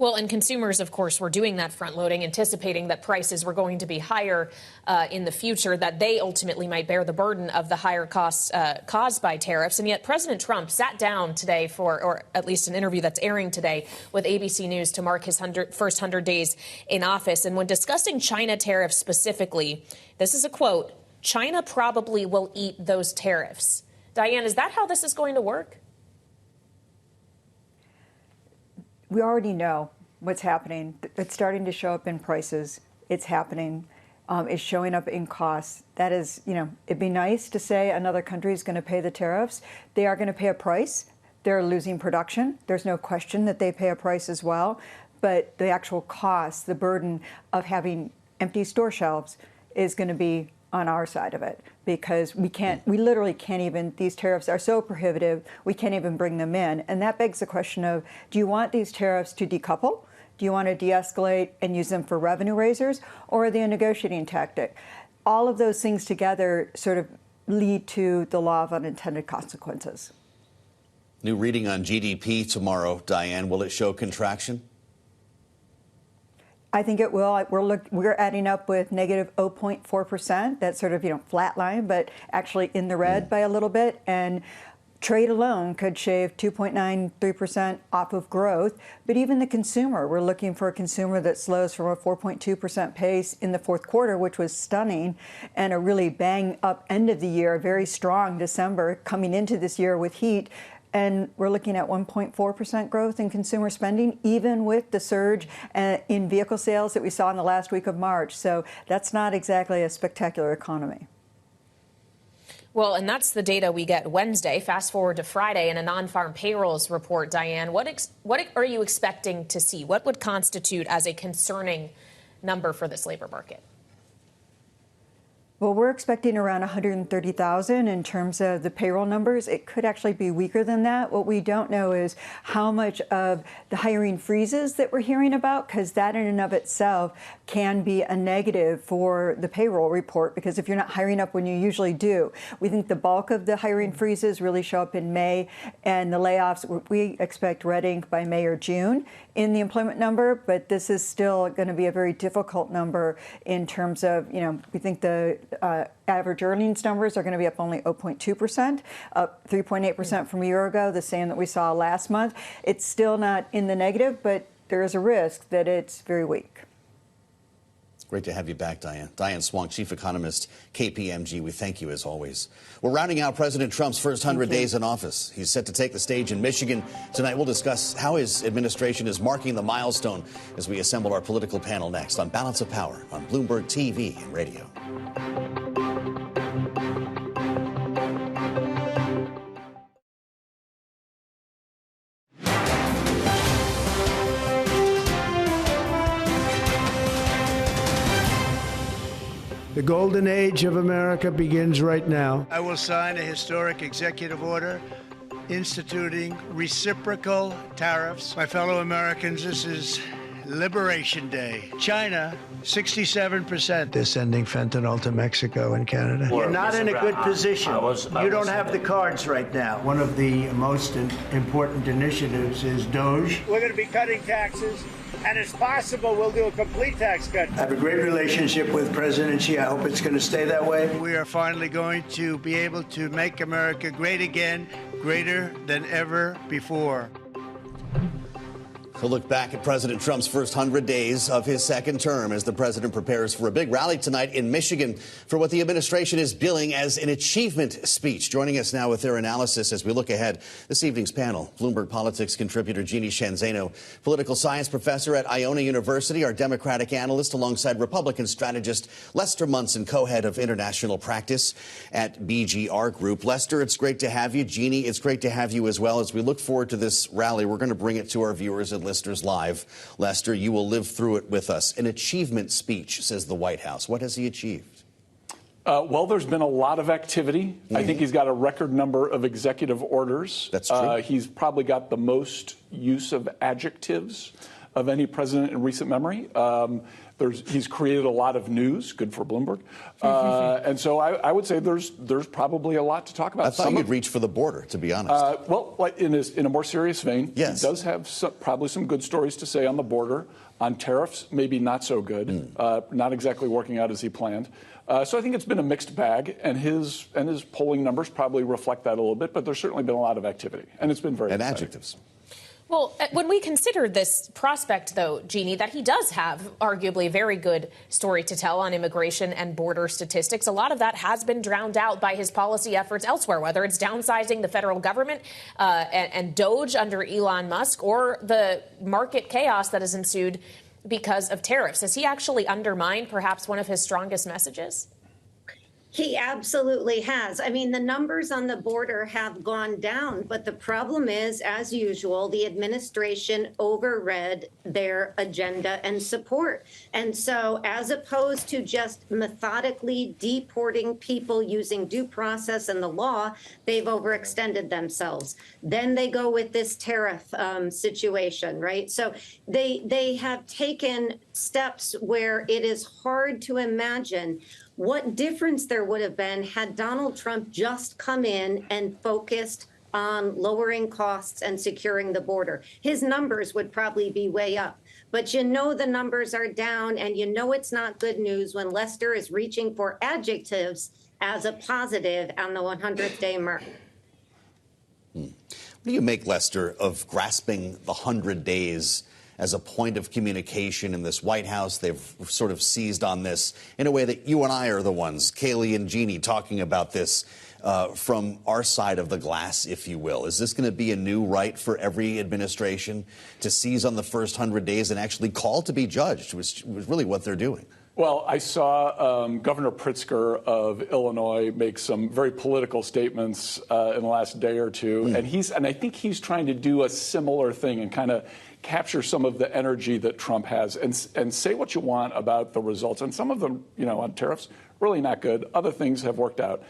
Well, and consumers, of course, were doing that front loading, anticipating that prices were going to be higher in the future, that they ultimately might bear the burden of the higher costs caused by tariffs. And yet President Trump sat down today for, or at least an interview that's airing today with ABC News to mark his first 100 days in office. And when discussing China tariffs specifically, this is a quote, "China probably will eat those tariffs." Diane, is that how this is going to work? We already know what's happening. It's starting to show up in prices. It's happening. It's showing up in costs. That is, it'd be nice to say another country is going to pay the tariffs. They are going to pay a price. They're losing production. There's no question that they pay a price as well. But the actual cost, the burden of having empty store shelves is going to be on our side of it, because we literally can't even, these tariffs are so prohibitive, we can't even bring them in. And that begs the question of, do you want these tariffs to decouple? Do you want to de-escalate and use them for revenue raisers, or are they a negotiating tactic? All of those things together sort of lead to the law of unintended consequences. New reading on GDP tomorrow, Diane. Will it show contraction? I think it will. We're adding up with negative 0.4%. That's sort of, flat line, but actually in the red by a little bit. And trade alone could shave 2.93% off of growth. But even the consumer, we're looking for a consumer that slows from a 4.2% pace in the fourth quarter, which was stunning, and a really bang up end of the year, a very strong December coming into this year with heat. And we're looking at 1.4% growth in consumer spending, even with the surge in vehicle sales that we saw in the last week of March. So that's not exactly a spectacular economy. Well, and that's the data we get Wednesday. Fast forward to Friday in a non-farm payrolls report, Diane. What are you expecting to see? What would constitute as a concerning number for this labor market? Well, we're expecting around 130,000 in terms of the payroll numbers. It could actually be weaker than that. What we don't know is how much of the hiring freezes that we're hearing about, because that in and of itself can be a negative for the payroll report, because if you're not hiring up when you usually do. We think the bulk of the hiring freezes really show up in May, and the layoffs, we expect red ink by May or June in the employment number, but this is still going to be a very difficult number in terms of, we think the average earnings numbers are going to be up only 0.2%, up 3.8% from a year ago, the same that we saw last month. It's still not in the negative, but there is a risk that it's very weak. Great to have you back, Diane. Diane Swank, Chief Economist, KPMG. We thank you as always. We're rounding out President Trump's first 100 days in office. He's set to take the stage in Michigan. Tonight, we'll discuss how his administration is marking the milestone as we assemble our political panel next on Balance of Power on Bloomberg TV and radio. The golden age of America begins right now. I will sign a historic executive order instituting reciprocal tariffs. My fellow Americans, this is Liberation Day. China, 67%. They're sending fentanyl to Mexico and Canada. You're not in a good position. You don't have the cards right now. One of the most important initiatives is DOGE. We're going to be cutting taxes, and it's possible we'll do a complete tax cut. I have a great relationship with Presidency. I hope it's going to stay that way. We are finally going to be able to make America great again, greater than ever before. We'll look back at President Trump's first 100 days of his second term as the president prepares for a big rally tonight in Michigan for what the administration is billing as an achievement speech. Joining us now with their analysis as we look ahead, this evening's panel, Bloomberg Politics contributor Jeannie Shanzano, political science professor at Iona University, our Democratic analyst, alongside Republican strategist Lester Munson, co-head of international practice at BGR Group. Lester, it's great to have you. Jeannie, it's great to have you as well. As we look forward to this rally, we're going to bring it to our viewers and listeners live. Lester, you will live through it with us. An achievement speech, says the White House. What has he achieved? Well, there's been a lot of activity. I think he's got a record number of executive orders. That's true. He's probably got the most use of adjectives of any president in recent memory. He's created a lot of news, good for Bloomberg. And so I would say there's probably a lot to talk about. I thought you'd reach for the border, to be honest. Well, like in a more serious vein, yes. He does have probably some good stories to say on the border. On tariffs, maybe not so good, not exactly working out as he planned. So I think it's been a mixed bag, and his polling numbers probably reflect that a little bit, but there's certainly been a lot of activity, and it's been very exciting. Adjectives. Well, when we consider this prospect, though, Jeannie, that he does have arguably a very good story to tell on immigration and border statistics, a lot of that has been drowned out by his policy efforts elsewhere, whether it's downsizing the federal government and DOGE under Elon Musk or the market chaos that has ensued because of tariffs. Has he actually undermined perhaps one of his strongest messages? He absolutely has. I mean, the numbers on the border have gone down, but the problem is, as usual, the administration overread their agenda and support. And so as opposed to just methodically deporting people using due process and the law, they've overextended themselves. Then they go with this tariff situation, right? So they have taken steps where it is hard to imagine what difference there would have been had Donald Trump just come in and focused on lowering costs and securing the border. His numbers would probably be way up. But you know the numbers are down, and you know it's not good news when Lester is reaching for adjectives as a positive on the 100th day mark. What do you make, Lester, of grasping the 100 days as a point of communication in this White House? They've sort of seized on this in a way that you and I are the ones, Kayleigh and Jeannie, talking about this from our side of the glass, if you will. Is this going to be a new right for every administration to seize on the first 100 days and actually call to be judged, which was really what they're doing? Well, I saw Governor Pritzker of Illinois make some very political statements in the last day or two, and I think he's trying to do a similar thing and kind of capture some of the energy that Trump has and say what you want about the results. And some of them, on tariffs, really not good. Other things have worked out.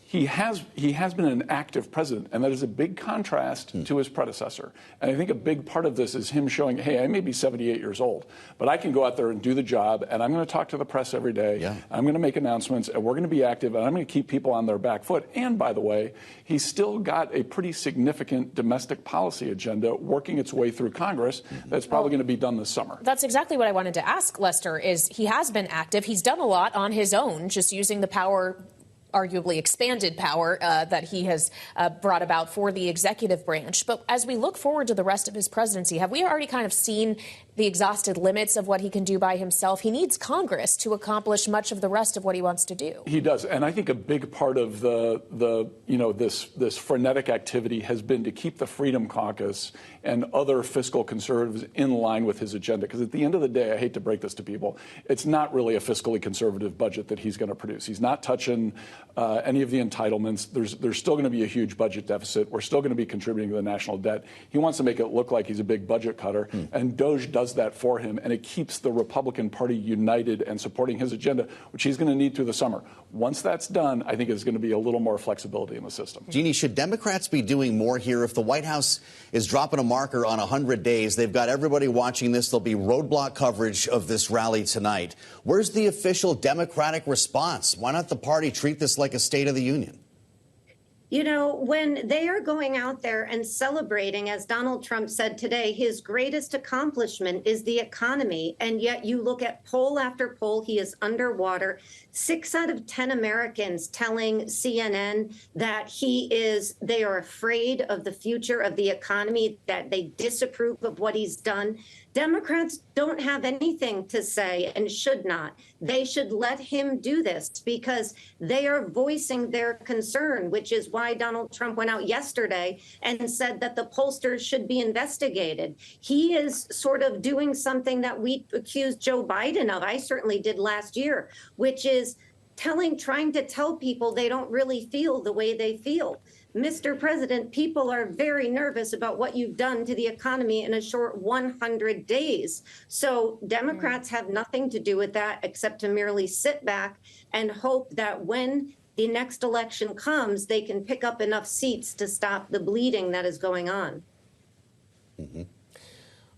He has been an active president, and that is a big contrast to his predecessor. And I think a big part of this is him showing, hey, I may be 78 years old, but I can go out there and do the job, and I'm going to talk to the press every day. Yeah. I'm going to make announcements, and we're going to be active, and I'm going to keep people on their back foot. And by the way, he's still got a pretty significant domestic policy agenda working its way through Congress that's probably going to be done this summer. That's exactly what I wanted to ask, Lester, is he has been active. He's done a lot on his own, just using the power, arguably expanded power that he has brought about for the executive branch. But as we look forward to the rest of his presidency, have we already kind of seen the exhausted limits of what he can do by himself? He needs Congress to accomplish much of the rest of what he wants to do. He does. And I think a big part of this frenetic activity has been to keep the Freedom Caucus and other fiscal conservatives in line with his agenda. Because at the end of the day, I hate to break this to people, it's not really a fiscally conservative budget that he's going to produce. He's not touching any of the entitlements. There's still going to be a huge budget deficit. We're still going to be contributing to the national debt. He wants to make it look like he's a big budget cutter. And DOGE does that for him, and it keeps the Republican Party united and supporting his agenda, which he's going to need through the summer. Once that's done, I think there's going to be a little more flexibility in the system. Jeannie, should Democrats be doing more here? If the White House is dropping a marker on 100 days, they've got everybody watching this. There'll be roadblock coverage of this rally tonight. Where's the official Democratic response? Why not the party treat this like a State of the Union? You know, when they are going out there and celebrating, as Donald Trump said today, his greatest accomplishment is the economy, and yet you look at poll after poll, he is underwater. 6 out of 10 Americans telling CNN that they are afraid of the future of the economy, that they disapprove of what he's done. Democrats don't have anything to say and should not. They should let him do this because they are voicing their concern, which is why Donald Trump went out yesterday and said that the pollsters should be investigated. He is sort of doing something that we accused Joe Biden of. I certainly did last year, which is trying to tell people they don't really feel the way they feel. Mr. President, people are very nervous about what you've done to the economy in a short 100 days. So Democrats have nothing to do with that except to merely sit back and hope that when the next election comes, they can pick up enough seats to stop the bleeding that is going on. Mm-hmm.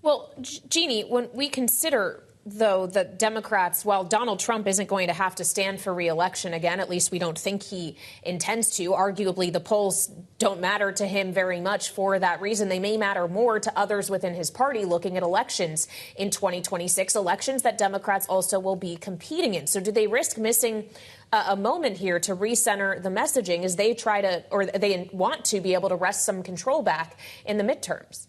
Well, Jeannie, when we consider, though, that Democrats, while Donald Trump isn't going to have to stand for re-election again, at least we don't think he intends to. Arguably, the polls don't matter to him very much for that reason. They may matter more to others within his party looking at elections in 2026, elections that Democrats also will be competing in. So do they risk missing a moment here to recenter the messaging as they try to, or they want to be able to wrest some control back in the midterms?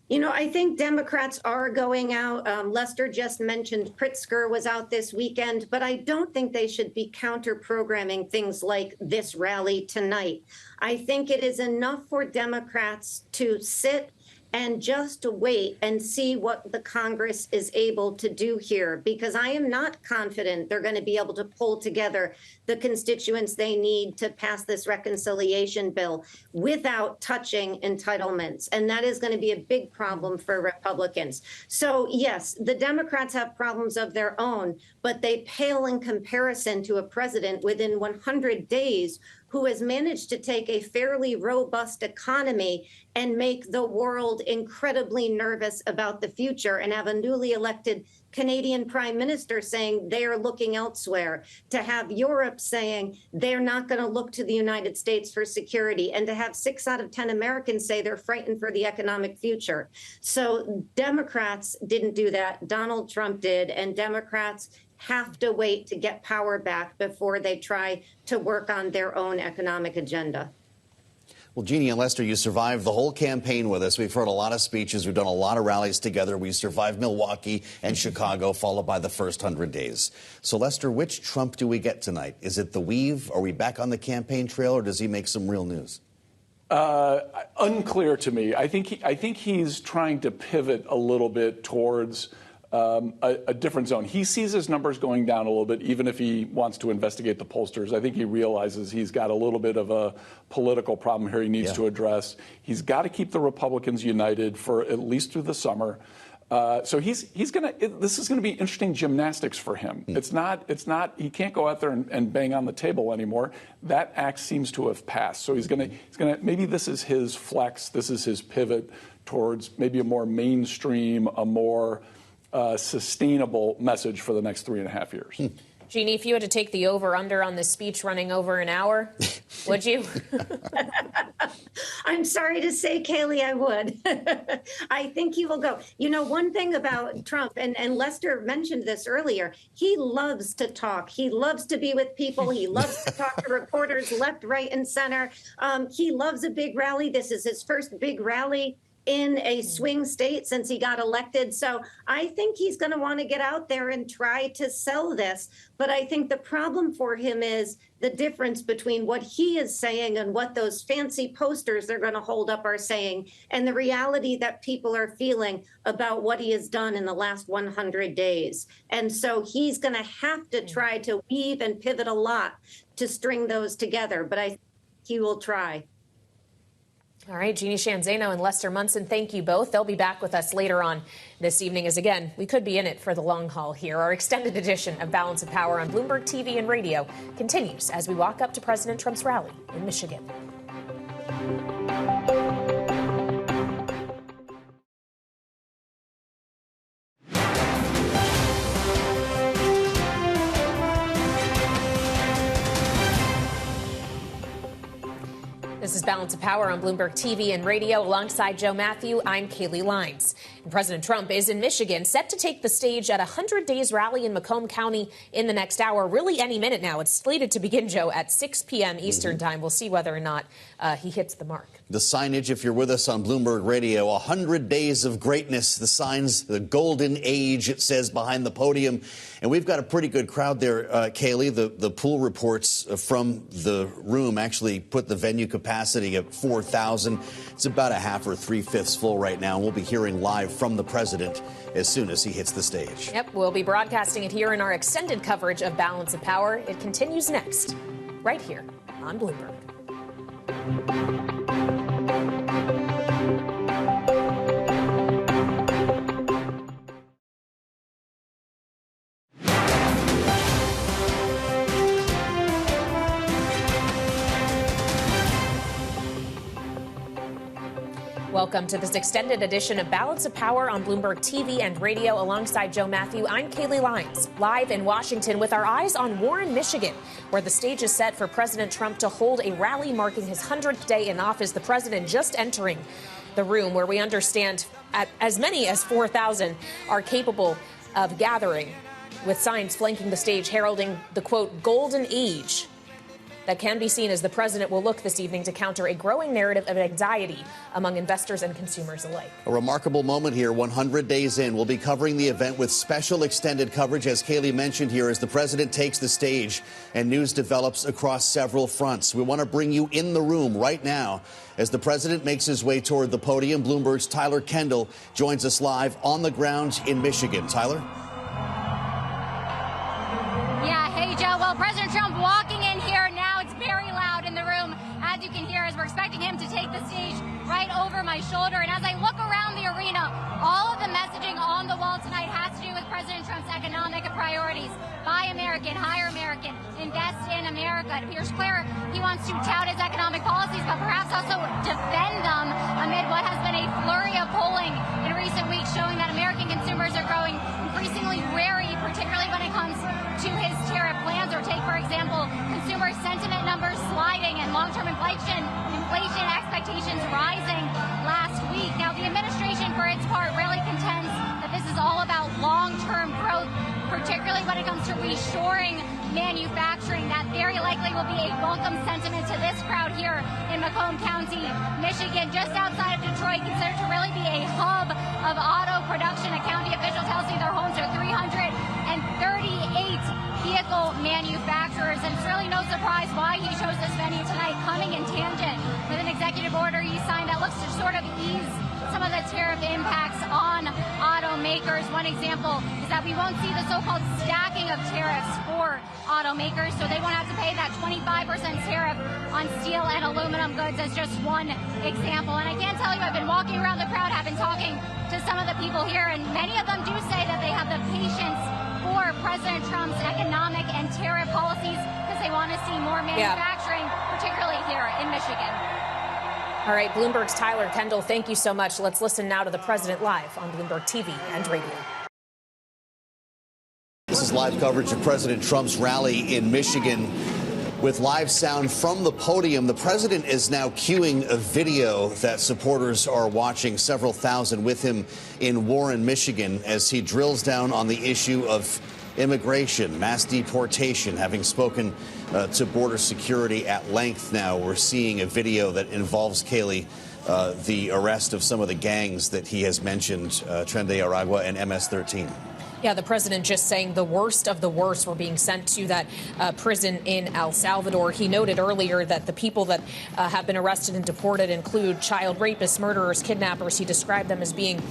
You know, I think Democrats are going out. Lester just mentioned Pritzker was out this weekend, but I don't think they should be counter-programming things like this rally tonight. I think it is enough for Democrats to sit and just wait and see what the Congress is able to do here, because I am not confident they're going to be able to pull together the constituents they need to pass this reconciliation bill without touching entitlements. And that is going to be a big problem for Republicans. So, yes, the Democrats have problems of their own, but they pale in comparison to a president within 100 days who has managed to take a fairly robust economy and make the world incredibly nervous about the future, and have a newly elected Canadian prime minister saying they are looking elsewhere, to have Europe saying they're not going to look to the United States for security, and to have 6 out of 10 Americans say they're frightened for the economic future. So Democrats didn't do that. Donald Trump did, and Democrats have to wait to get power back before they try to work on their own economic agenda. Well, Jeannie and Lester, you survived the whole campaign with us. We've heard a lot of speeches. We've done a lot of rallies together. We survived Milwaukee and Chicago, followed by the first 100 days. So, Lester, which Trump do we get tonight? Is it the weave? Are we back on the campaign trail, or does he make some real news? Unclear to me. I think he's trying to pivot a little bit towards a different zone. He sees his numbers going down a little bit, even if he wants to investigate the pollsters. I think he realizes he's got a little bit of a political problem here he needs to address. He's got to keep the Republicans united for at least through the summer. So this is going to be interesting gymnastics for him. It's not, he can't go out there and bang on the table anymore. That act seems to have passed. So he's going to, maybe this is his flex. This is his pivot towards maybe a more mainstream, a more sustainable message for the next 3.5 years. Jeannie, if you had to take the over-under on this speech running over an hour, would you? I'm sorry to say, Kayleigh, I would. I think he will go. You know, one thing about Trump, and Lester mentioned this earlier, he loves to talk. He loves to be with people. He loves to talk to reporters left, right, and center. He loves a big rally. This is his first big rally in a swing state since he got elected. So I think he's going to want to get out there and try to sell this. But I think the problem for him is the difference between what he is saying and what those fancy posters they're going to hold up are saying, and the reality that people are feeling about what he has done in the last 100 days. And so he's going to have to try to weave and pivot a lot to string those together. But I think he will try. All right, Jeannie Shanzano and Lester Munson, thank you both. They'll be back with us later on this evening, as again, we could be in it for the long haul here. Our extended edition of Balance of Power on Bloomberg TV and radio continues as we walk up to President Trump's rally in Michigan. This is Balance of Power on Bloomberg TV and radio. Alongside Joe Matthew, I'm Kaylee Lines. And President Trump is in Michigan, set to take the stage at a 100 Days rally in Macomb County in the next hour. Really any minute now. It's slated to begin, Joe, at 6 p.m. Eastern time. We'll see whether or not he hits the mark. The signage, if you're with us on Bloomberg Radio, 100 Days of Greatness. The signs, the golden age, it says, behind the podium. And we've got a pretty good crowd there, Kaylee. The pool reports from the room actually put the venue capacity at 4,000. It's about a half or 3/5 full right now. And we'll be hearing live from the president as soon as he hits the stage. Yep, we'll be broadcasting it here in our extended coverage of Balance of Power. It continues next, right here on Bloomberg. Welcome to this extended edition of Balance of Power on Bloomberg TV and radio. Alongside Joe Matthew, I'm Kaylee Lines, live in Washington with our eyes on Warren, Michigan, where the stage is set for President Trump to hold a rally marking his 100th day in office. The president just entering the room, where we understand as many as 4,000 are capable of gathering, with signs flanking the stage heralding the, quote, golden age that can be seen as the president will look this evening to counter a growing narrative of anxiety among investors and consumers alike. A remarkable moment here, 100 days in. We'll be covering the event with special extended coverage, as Kaylee mentioned here, as the president takes the stage and news develops across several fronts. We want to bring you in the room right now as the president makes his way toward the podium. Bloomberg's Tyler Kendall joins us live on the ground in Michigan. Tyler? Yeah, hey, Joe. Well, President Trump walking in here now. It's very loud in the room, as you can hear, as we're expecting him to take the stage right over my shoulder. And as I look around the arena, all of the messaging on the wall tonight has to do with President Trump's economic priorities. Buy American, hire American, invest in America. It appears clear he wants to tout his economic policies, but perhaps also defend them amid what has been a flurry of polling in recent weeks showing that American consumers are growing increasingly wary, particularly when it comes to his tariff plans. Or take, for example, consumer sentiment numbers sliding and long-term inflation expectations rising last week. Now, the administration, for its part, really contends that this is all about long-term growth, particularly when it comes to reshoring manufacturing. That very likely will be a welcome sentiment to this crowd here in Macomb County, Michigan, just outside of Detroit, considered to really be a hub of auto production. A county official tells me they're home to 338 vehicle manufacturers, and it's really no surprise why he chose this venue tonight, coming in tangent with an executive order he signed that looks to sort of ease some of the tariff impacts on automakers. One example is that we won't see the so-called stacking of tariffs for automakers, so they won't have to pay that 25% tariff on steel and aluminum goods, as just one example. And I can't tell you, I've been walking around the crowd, I've been talking to some of the people here, and many of them do say that they have the patience for President Trump's economic and tariff policies because they want to see more manufacturing, particularly here in Michigan. All right, Bloomberg's Tyler Kendall, thank you so much. Let's listen now to the president live on Bloomberg TV and radio. This is live coverage of President Trump's rally in Michigan. With live sound from the podium, the president is now cueing a video that supporters are watching, several thousand with him in Warren, Michigan, as he drills down on the issue of immigration, mass deportation. Having spoken to border security at length now, we're seeing a video that involves, Kaylee, the arrest of some of the gangs that he has mentioned, Tren de Aragua and MS-13. Yeah, the president just saying the worst of the worst were being sent to that prison in El Salvador. He noted earlier that the people that have been arrested and deported include child rapists, murderers, kidnappers. He described them as being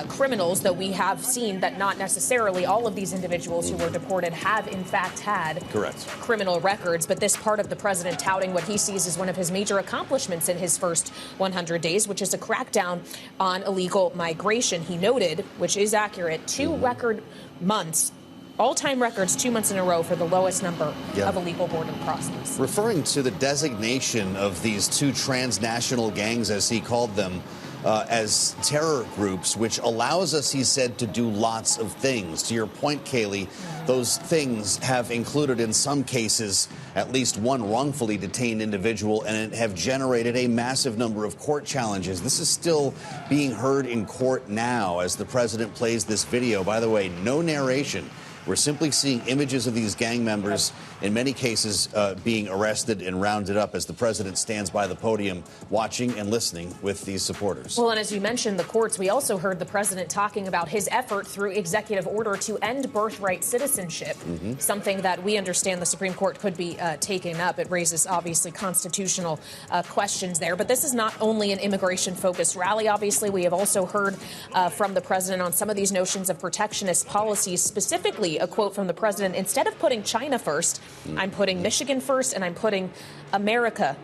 criminals, though we have seen that not necessarily all of these individuals who were deported have, in fact, had criminal records. But this part of the president touting what he sees as one of his major accomplishments in his first 100 days, which is a crackdown on illegal migration. He noted, which is accurate, two record months, all-time records, 2 months in a row for the lowest number of illegal border crossings. Referring to the designation of these two transnational gangs, as he called them, as terror groups, which allows us, he said, to do lots of things. To your point, Kayleigh, those things have included, in some cases, at least one wrongfully detained individual, and have generated a massive number of court challenges. This is still being heard in court now as the president plays this video. By the way, no narration. We're simply seeing images of these gang members, in many cases being arrested and rounded up as the president stands by the podium watching and listening with these supporters. Well, and as you mentioned, the courts, we also heard the president talking about his effort through executive order to end birthright citizenship, something that we understand the Supreme Court could be taking up. It raises, obviously, constitutional questions there. But this is not only an immigration-focused rally, obviously. We have also heard from the president on some of these notions of protectionist policies, specifically a quote from the president: instead of putting China first, I'm putting Michigan first, and I'm putting America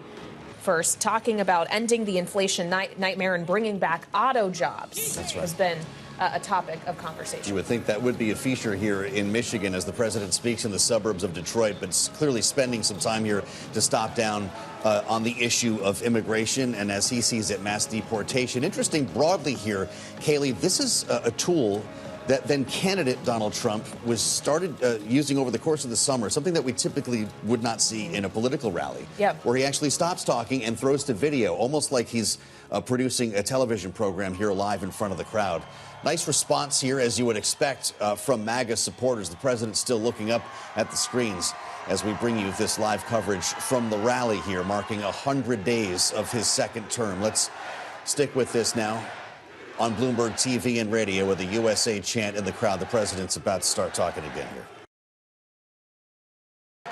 first, talking about ending the inflation nightmare and bringing back auto jobs. That's right. Has been a topic of conversation. You would think that would be a feature here in Michigan as the president speaks in the suburbs of Detroit, but clearly spending some time here to stop down on the issue of immigration and, as he sees it, mass deportation. Interesting broadly here, Kayleigh, this is a tool that then candidate Donald Trump was started using over the course of the summer, something that we typically would not see in a political rally, where he actually stops talking and throws to video, almost like he's producing a television program here live in front of the crowd. Nice response here, as you would expect from MAGA supporters. The president's still looking up at the screens as we bring you this live coverage from the rally here, marking 100 days of his second term. Let's stick with this now. On Bloomberg TV and radio with a USA chant in the crowd, the president's about to start talking again here.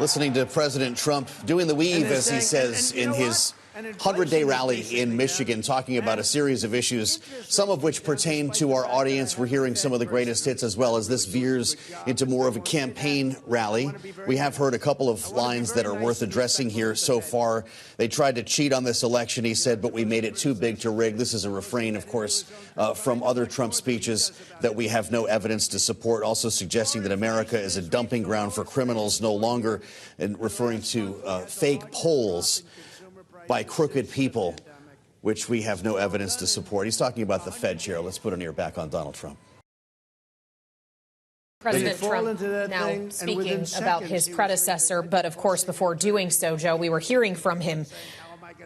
Listening to President Trump doing the weave, as he says, in his 100-day rally in Michigan, talking about a series of issues, some of which pertain to our audience. We're hearing some of the greatest hits as well as this veers into more of a campaign rally. We have heard a couple of lines that are worth addressing here so far. They tried to cheat on this election, he said, but we made it too big to rig. This is a refrain, of course, from other Trump speeches that we have no evidence to support, also suggesting that America is a dumping ground for criminals no longer, and referring to fake polls by crooked people, which we have no evidence to support. He's talking about the Fed chair. Let's put an ear back on Donald Trump. President Trump now speaking about his predecessor, but of course, before doing so, Joe, we were hearing from him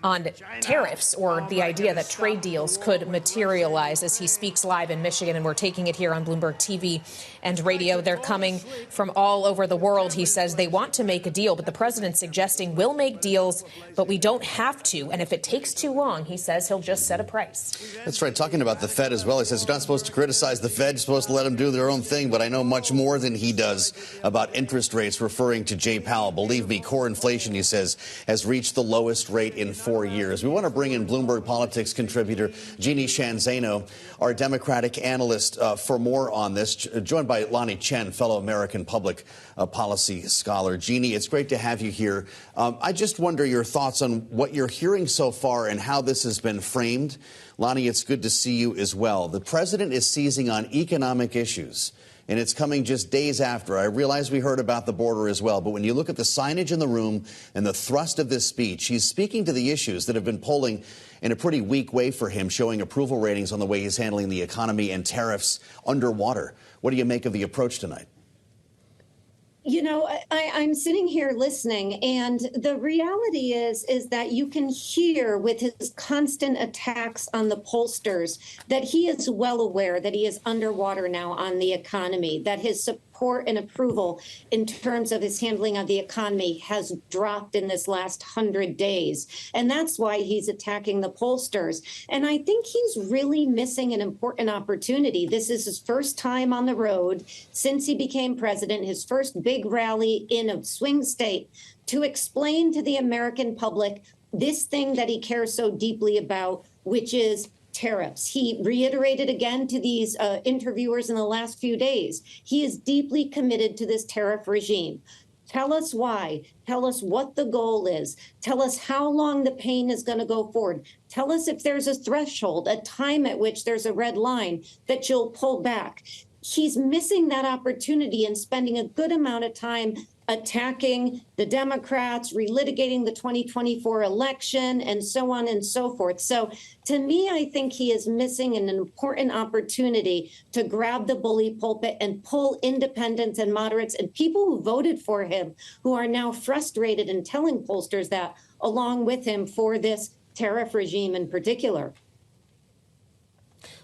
on tariffs, or the idea that trade deals could materialize, as he speaks live in Michigan, and we're taking it here on Bloomberg TV and radio. They're coming from all over the world. He says they want to make a deal, but the president's suggesting we'll make deals, but we don't have to. And if it takes too long, he says he'll just set a price. That's right. Talking about the Fed as well. He says you're not supposed to criticize the Fed. You're supposed to let them do their own thing. But I know much more than he does about interest rates, referring to Jay Powell. Believe me, core inflation, he says, has reached the lowest rate in 4 years. We want to bring in Bloomberg Politics contributor Jeannie Shanzano, our Democratic analyst, for more on this, joined by Lonnie Chen, fellow American public policy scholar. Jeannie, it's great to have you here. I just wonder your thoughts on what you're hearing so far and how this has been framed. Lonnie, it's good to see you as well. The president is seizing on economic issues, and it's coming just days after. I realize we heard about the border as well, but when you look at the signage in the room and the thrust of this speech, he's speaking to the issues that have been polling in a pretty weak way for him, showing approval ratings on the way he's handling the economy and tariffs underwater. What do you make of the approach tonight? You know, I'm sitting here listening, and the reality is that you can hear with his constant attacks on the pollsters that he is well aware that he is underwater now on the economy, that his support and approval in terms of his handling of the economy has dropped in this last 100 days. And that's why he's attacking the pollsters. And I think he's really missing an important opportunity. This is his first time on the road since he became president, his first big rally in a swing state, to explain to the American public this thing that he cares so deeply about, which is tariffs. He reiterated again to these interviewers in the last few days, he is deeply committed to this tariff regime. Tell us why. Tell us what the goal is. Tell us how long the pain is going to go forward. Tell us if there's a threshold, a time at which there's a red line that you'll pull back. He's missing that opportunity and spending a good amount of time attacking the Democrats, relitigating the 2024 election, and so on and so forth. So to me, I think he is missing an important opportunity to grab the bully pulpit and pull independents and moderates and people who voted for him, who are now frustrated and telling pollsters that, along with him, for this tariff regime in particular.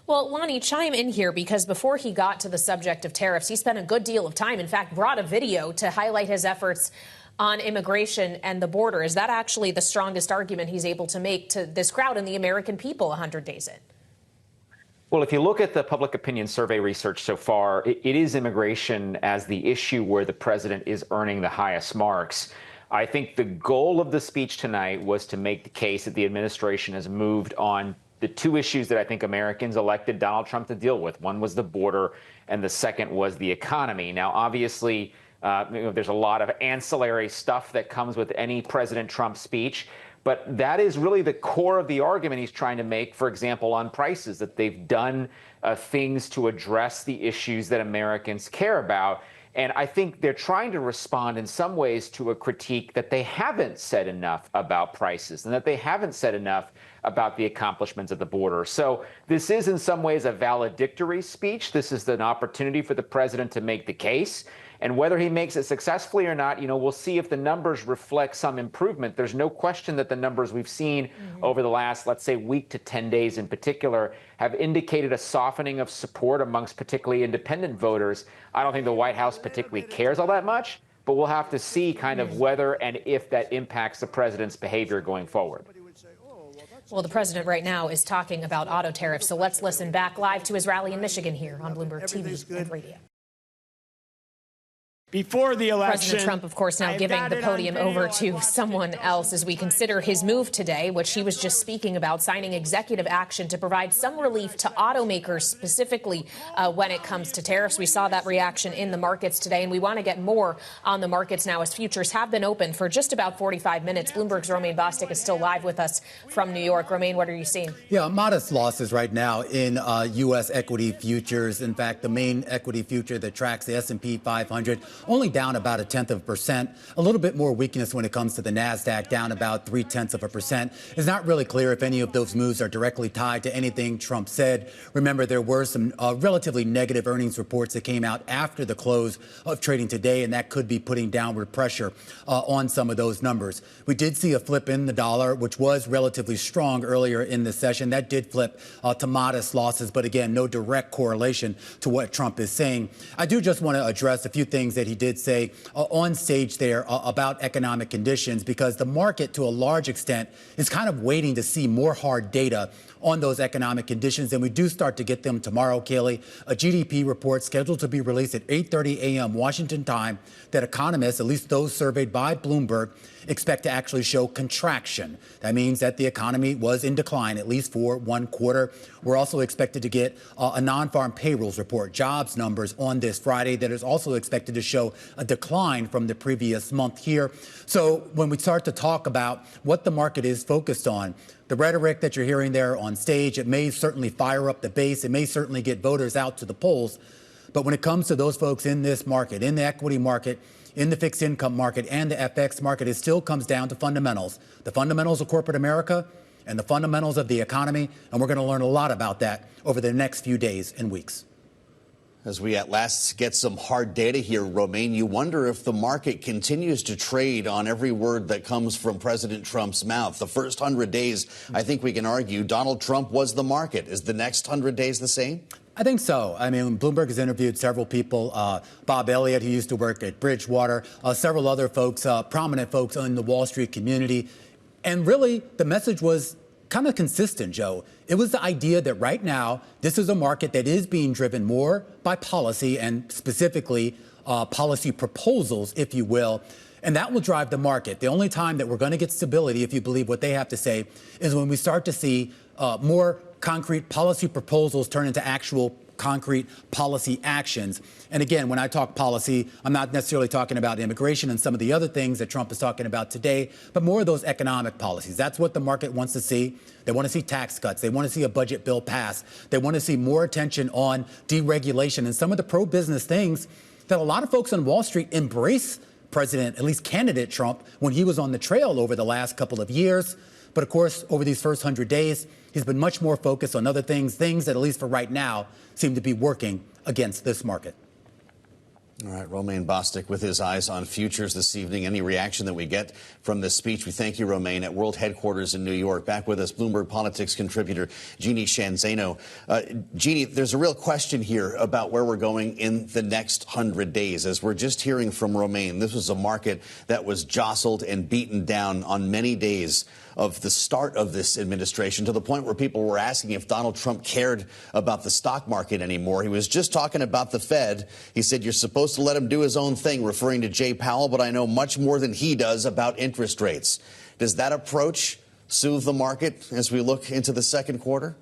Well, Lonnie, chime in here, because before he got to the subject of tariffs, he spent a good deal of time, in fact, brought a video to highlight his efforts on immigration and the border. Is that actually the strongest argument he's able to make to this crowd and the American people 100 days in? Well, if you look at the public opinion survey research so far, it is immigration as the issue where the president is earning the highest marks. I think the goal of the speech tonight was to make the case that the administration has moved on the two issues that I think Americans elected Donald Trump to deal with. One was the border, and the second was the economy. Now, obviously, there's a lot of ancillary stuff that comes with any President Trump speech, but that is really the core of the argument he's trying to make, for example, on prices, that they've done things to address the issues that Americans care about. And I think they're trying to respond in some ways to a critique that they haven't said enough about prices and that they haven't said enough about the accomplishments at the border. So this is in some ways a valedictory speech. This is an opportunity for the president to make the case. And whether he makes it successfully or not, we'll see if the numbers reflect some improvement. There's no question that the numbers we've seen over the last, let's say, week to 10 days in particular, have indicated a softening of support amongst particularly independent voters. I don't think the White House particularly cares all that much, but we'll have to see kind of whether and if that impacts the president's behavior going forward. Well, the president right now is talking about auto tariffs, so let's listen back live to his rally in Michigan here on Bloomberg TV and radio. Before the election, President Trump, of course, now giving the podium over to someone else as we consider his move today, which he was just speaking about, signing executive action to provide some relief to automakers, specifically when it comes to tariffs. We saw that reaction in the markets today, and we want to get more on the markets now as futures have been open for just about 45 minutes. Bloomberg's Romaine Bostick is still live with us from New York. Romaine, what are you seeing? Yeah, modest losses right now in U.S. equity futures. In fact, the main equity future that tracks the S&P 500 only down about 0.1%. A little bit more weakness when it comes to the NASDAQ, down about 0.3%. It's not really clear if any of those moves are directly tied to anything Trump said. Remember, there were some relatively negative earnings reports that came out after the close of trading today, and that could be putting downward pressure on some of those numbers. We did see a flip in the dollar, which was relatively strong earlier in the session. That did flip to modest losses, but again, no direct correlation to what Trump is saying. I do just want to address a few things that he did say on stage there about economic conditions, because the market, to a large extent, is kind of waiting to see more hard data on those economic conditions. And we do start to get them tomorrow, Kaylee. A GDP report scheduled to be released at 8:30 a.m. Washington time that economists, at least those surveyed by Bloomberg, expect to actually show contraction. That means that the economy was in decline, at least for one quarter. We're also expected to get a non-farm payrolls report, jobs numbers on this Friday that is also expected to show a decline from the previous month here. So when we start to talk about what the market is focused on, the rhetoric that you're hearing there on stage, it may certainly fire up the base. It may certainly get voters out to the polls. But when it comes to those folks in this market, in the equity market, in the fixed income market and the FX market, it still comes down to fundamentals. The fundamentals of corporate America and the fundamentals of the economy. And we're going to learn a lot about that over the next few days and weeks. As we at last get some hard data here, Romaine, you wonder if the market continues to trade on every word that comes from President Trump's mouth. The first 100 days, I think we can argue Donald Trump was the market. Is the next 100 days the same? I think so. I mean, Bloomberg has interviewed several people, Bob Elliott, who used to work at Bridgewater, several other folks, prominent folks in the Wall Street community. And really, the message was kind of consistent, Joe. It was the idea that right now, this is a market that is being driven more by policy and specifically policy proposals, if you will. And that will drive the market. The only time that we're going to get stability, if you believe what they have to say, is when we start to see more concrete policy proposals turn into actual concrete policy actions. And again, when I talk policy, I'm not necessarily talking about immigration and some of the other things that Trump is talking about today, but more of those economic policies. That's what the market wants to see. They want to see tax cuts. They want to see a budget bill passed. They want to see more attention on deregulation and some of the pro-business things that a lot of folks on Wall Street embrace President, at least candidate Trump, when he was on the trail over the last couple of years. But of course, over these first 100 days, he's been much more focused on other things that, at least for right now, seem to be working against this market. All right, Romaine Bostick with his eyes on futures this evening. Any reaction that we get from this speech, we thank you, Romaine, at World Headquarters in New York. Back with us, Bloomberg Politics contributor Jeannie Shanzano. Jeannie, there's a real question here about where we're going in the next 100 days. As we're just hearing from Romaine, this was a market that was jostled and beaten down on many days of the start of this administration, to the point where people were asking if Donald Trump cared about the stock market anymore. He was just talking about the Fed. He said, you're supposed to let him do his own thing, referring to Jay Powell, but I know much more than he does about interest rates. Does that approach soothe the market as we look into the second quarter?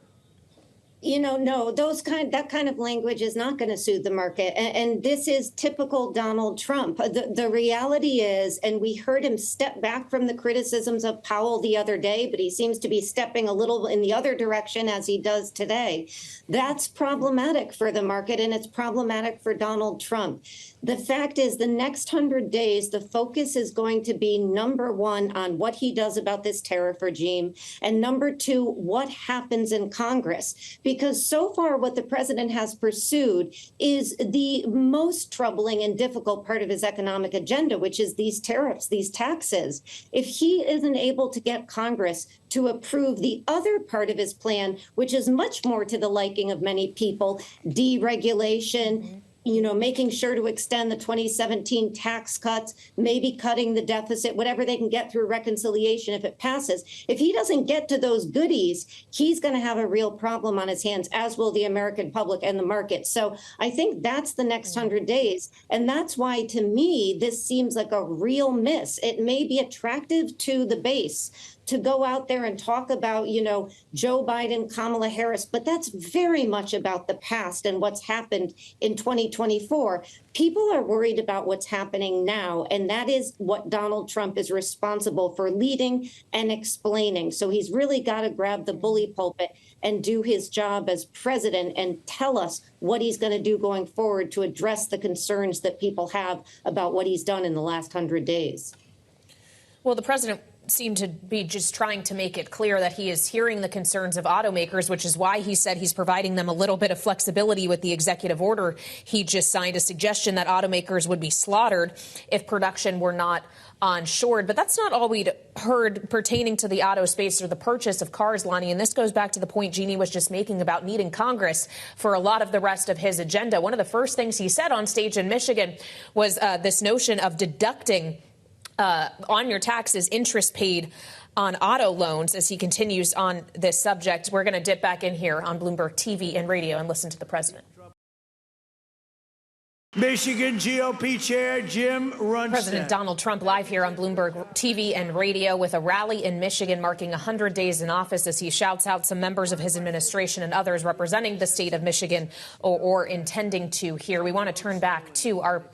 No, that kind of language is not going to soothe the market. And this is typical Donald Trump. The reality is, and we heard him step back from the criticisms of Powell the other day, but he seems to be stepping a little in the other direction as he does today. That's problematic for the market, and it's problematic for Donald Trump. The fact is, the next 100 days, the focus is going to be, number one, on what he does about this tariff regime, and number two, what happens in Congress. Because so far, what the president has pursued is the most troubling and difficult part of his economic agenda, which is these tariffs, these taxes. If he isn't able to get Congress to approve the other part of his plan, which is much more to the liking of many people, deregulation, making sure to extend the 2017 tax cuts, maybe cutting the deficit, whatever they can get through reconciliation if it passes. If he doesn't get to those goodies, he's going to have a real problem on his hands, as will the American public and the market. So I think that's the next 100 days. And that's why, to me, this seems like a real miss. It may be attractive to the base to go out there and talk about, Joe Biden, Kamala Harris, but that's very much about the past and what's happened in 2024. People are worried about what's happening now, and that is what Donald Trump is responsible for leading and explaining. So he's really got to grab the bully pulpit and do his job as president and tell us what he's going to do going forward to address the concerns that people have about what he's done in the last 100 days. Well, the president seemed to be just trying to make it clear that he is hearing the concerns of automakers, which is why he said he's providing them a little bit of flexibility with the executive order he just signed, a suggestion that automakers would be slaughtered if production were not onshored. But that's not all we'd heard pertaining to the auto space or the purchase of cars, Lonnie. And this goes back to the point Jeannie was just making about needing Congress for a lot of the rest of his agenda. One of the first things he said on stage in Michigan was this notion of deducting on your taxes interest paid on auto loans. As he continues on this subject, we're going to dip back in here on Bloomberg TV and radio and listen to the president. Michigan GOP Chair Jim Runstead. President Donald Trump live here on Bloomberg TV and radio with a rally in Michigan marking 100 days in office as he shouts out some members of his administration and others representing the state of Michigan or intending to here. We want to turn back to our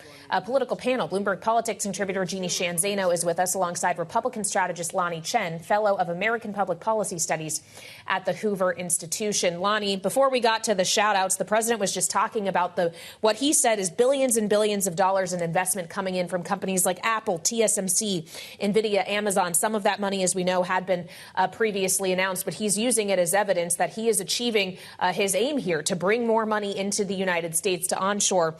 political panel. Bloomberg Politics contributor Jeannie Shanzano is with us alongside Republican strategist Lonnie Chen, fellow of American Public Policy Studies at the Hoover Institution. Lonnie, before we got to the shout outs, the president was just talking about what he said is billions and billions of dollars in investment coming in from companies like Apple, TSMC, NVIDIA, Amazon. Some of that money, as we know, had been previously announced, but he's using it as evidence that he is achieving his aim here to bring more money into the United States to onshore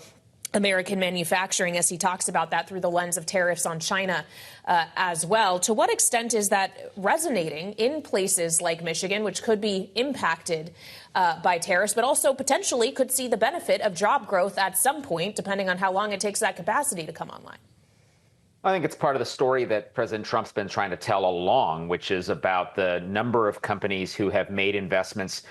American manufacturing, as he talks about that through the lens of tariffs on China as well. To what extent is that resonating in places like Michigan, which could be impacted by tariffs, but also potentially could see the benefit of job growth at some point, depending on how long it takes that capacity to come online? I think it's part of the story that President Trump's been trying to tell all along, which is about the number of companies who have made investments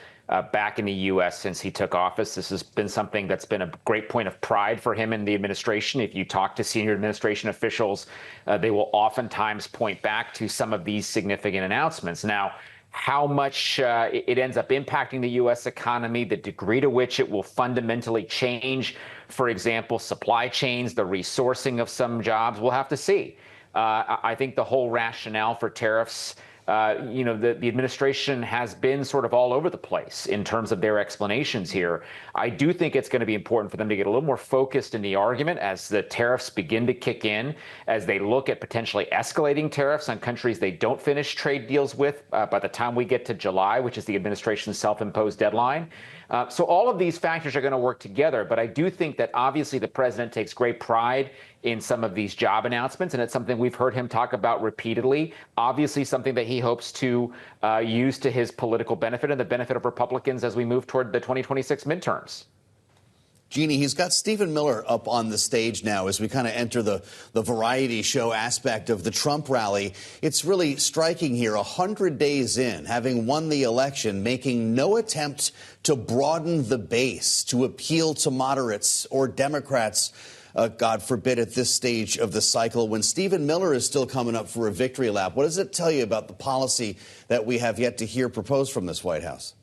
back in the U.S. since he took office. This has been something that's been a great point of pride for him in the administration. If you talk to senior administration officials, they will oftentimes point back to some of these significant announcements. Now, how much it ends up impacting the U.S. economy, the degree to which it will fundamentally change, for example, supply chains, the resourcing of some jobs, we'll have to see. I think the whole rationale for tariffs the administration has been sort of all over the place in terms of their explanations here. I do think it's going to be important for them to get a little more focused in the argument as the tariffs begin to kick in, as they look at potentially escalating tariffs on countries they don't finish trade deals with by the time we get to July, which is the administration's self-imposed deadline. So all of these factors are going to work together. But I do think that obviously the president takes great pride in some of these job announcements, and it's something we've heard him talk about repeatedly. Obviously something that he hopes to use to his political benefit and the benefit of Republicans as we move toward the 2026 midterms. Jeannie, he's got Stephen Miller up on the stage now as we kind of enter the variety show aspect of the Trump rally. It's really striking here, 100 days in, having won the election, making no attempt to broaden the base, to appeal to moderates or Democrats, God forbid, at this stage of the cycle. When Stephen Miller is still coming up for a victory lap, what does it tell you about the policy that we have yet to hear proposed from this White House?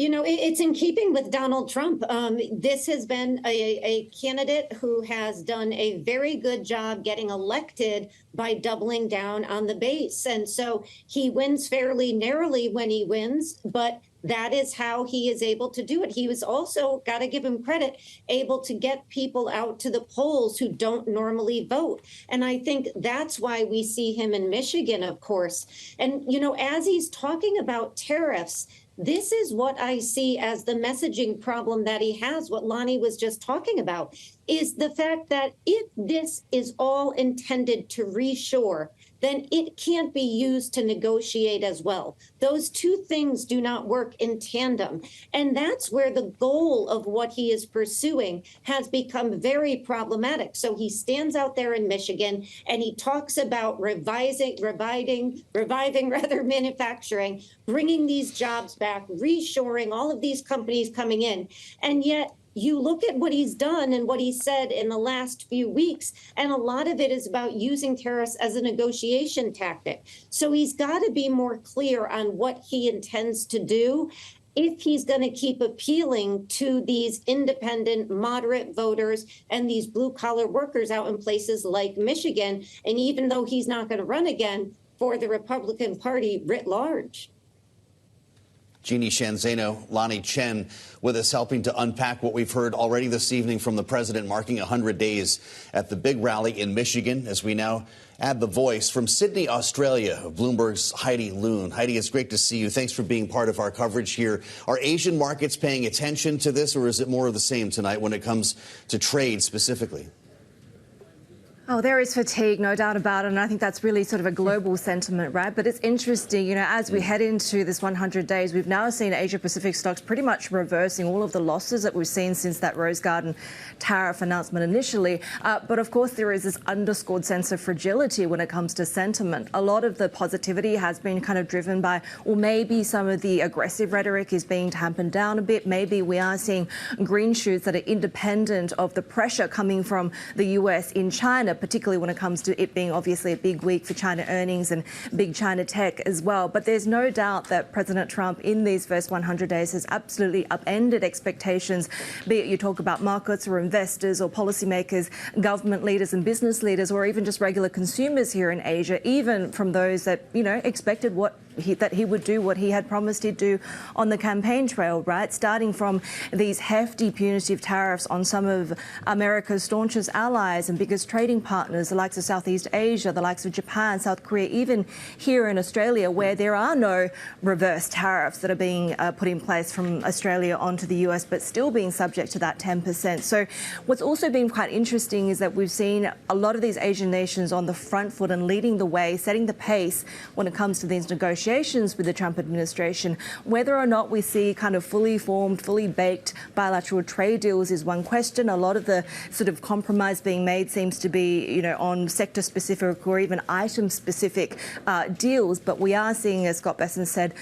It's in keeping with Donald Trump. This has been a candidate who has done a very good job getting elected by doubling down on the base. And so he wins fairly narrowly when he wins, but that is how he is able to do it. He was also, got to give him credit, able to get people out to the polls who don't normally vote. And I think that's why we see him in Michigan, of course. And, as he's talking about tariffs, this is what I see as the messaging problem that he has, what Lonnie was just talking about, is the fact that if this is all intended to reshore, then it can't be used to negotiate as well. Those two things do not work in tandem. And that's where the goal of what he is pursuing has become very problematic. So he stands out there in Michigan and he talks about reviving manufacturing, bringing these jobs back, reshoring, all of these companies coming in. And yet, you look at what he's done and what he said in the last few weeks, and a lot of it is about using tariffs as a negotiation tactic. So he's got to be more clear on what he intends to do if he's going to keep appealing to these independent, moderate voters and these blue-collar workers out in places like Michigan, and even though he's not going to run again, for the Republican Party writ large. Jeannie Shanzano, Lonnie Chen with us, helping to unpack what we've heard already this evening from the president, marking 100 days at the big rally in Michigan, as we now add the voice from Sydney, Australia, Bloomberg's Haidi Loon. Haidi, it's great to see you. Thanks for being part of our coverage here. Are Asian markets paying attention to this, or is it more of the same tonight when it comes to trade specifically? Oh, there is fatigue, no doubt about it. And I think that's really sort of a global sentiment, right? But it's interesting, as we head into this 100 days, we've now seen Asia-Pacific stocks pretty much reversing all of the losses that we've seen since that Rose Garden tariff announcement initially. But of course, there is this underscored sense of fragility when it comes to sentiment. A lot of the positivity has been kind of driven by, or maybe some of the aggressive rhetoric is being tampered down a bit. Maybe we are seeing green shoots that are independent of the pressure coming from the US in China, particularly when it comes to it being obviously a big week for China earnings and big China tech as well. But there's no doubt that President Trump in these first 100 days has absolutely upended expectations, be it you talk about markets or investors or policymakers, government leaders and business leaders, or even just regular consumers here in Asia, even from those that, expected that he would do what he had promised he'd do on the campaign trail, right? Starting from these hefty punitive tariffs on some of America's staunchest allies and biggest trading partners, the likes of Southeast Asia, the likes of Japan, South Korea, even here in Australia, where there are no reverse tariffs that are being put in place from Australia onto the US, but still being subject to that 10%. So what's also been quite interesting is that we've seen a lot of these Asian nations on the front foot and leading the way, setting the pace when it comes to these negotiations with the Trump administration. Whether or not we see kind of fully formed, fully baked bilateral trade deals is one question. A lot of the sort of compromise being made seems to be, on sector-specific or even item-specific deals. But we are seeing, as Scott Besson said,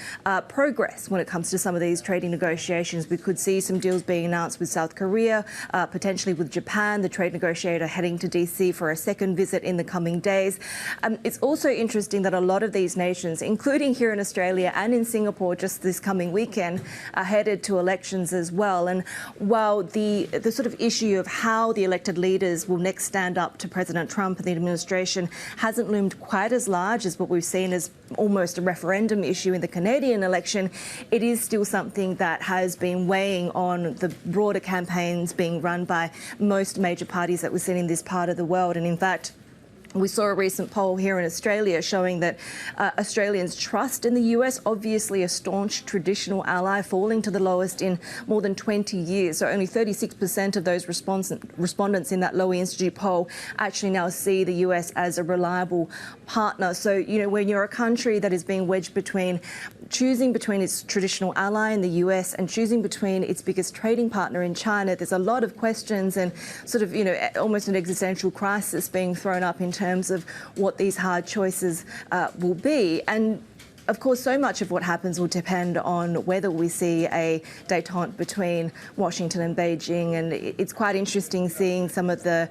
progress when it comes to some of these trading negotiations. We could see some deals being announced with South Korea, potentially with Japan, the trade negotiator heading to DC for a second visit in the coming days. It's also interesting that a lot of these nations, including including here in Australia and in Singapore just this coming weekend, are headed to elections as well. And while the sort of issue of how the elected leaders will next stand up to President Trump and the administration hasn't loomed quite as large as what we've seen as almost a referendum issue in the Canadian election, it is still something that has been weighing on the broader campaigns being run by most major parties that we've seen in this part of the world. And in fact, we saw a recent poll here in Australia showing that Australians' trust in the US, obviously a staunch traditional ally, falling to the lowest in more than 20 years. So only 36% of those respondents in that Lowy Institute poll actually now see the US as a reliable partner. So, you know, when you're a country that is being wedged between choosing between its traditional ally in the US and choosing between its biggest trading partner in China, there's a lot of questions and sort of, you know, almost an existential crisis being thrown up in terms of what these hard choices will be. And of course, so much of what happens will depend on whether we see a détente between Washington and Beijing. And it's quite interesting seeing some of the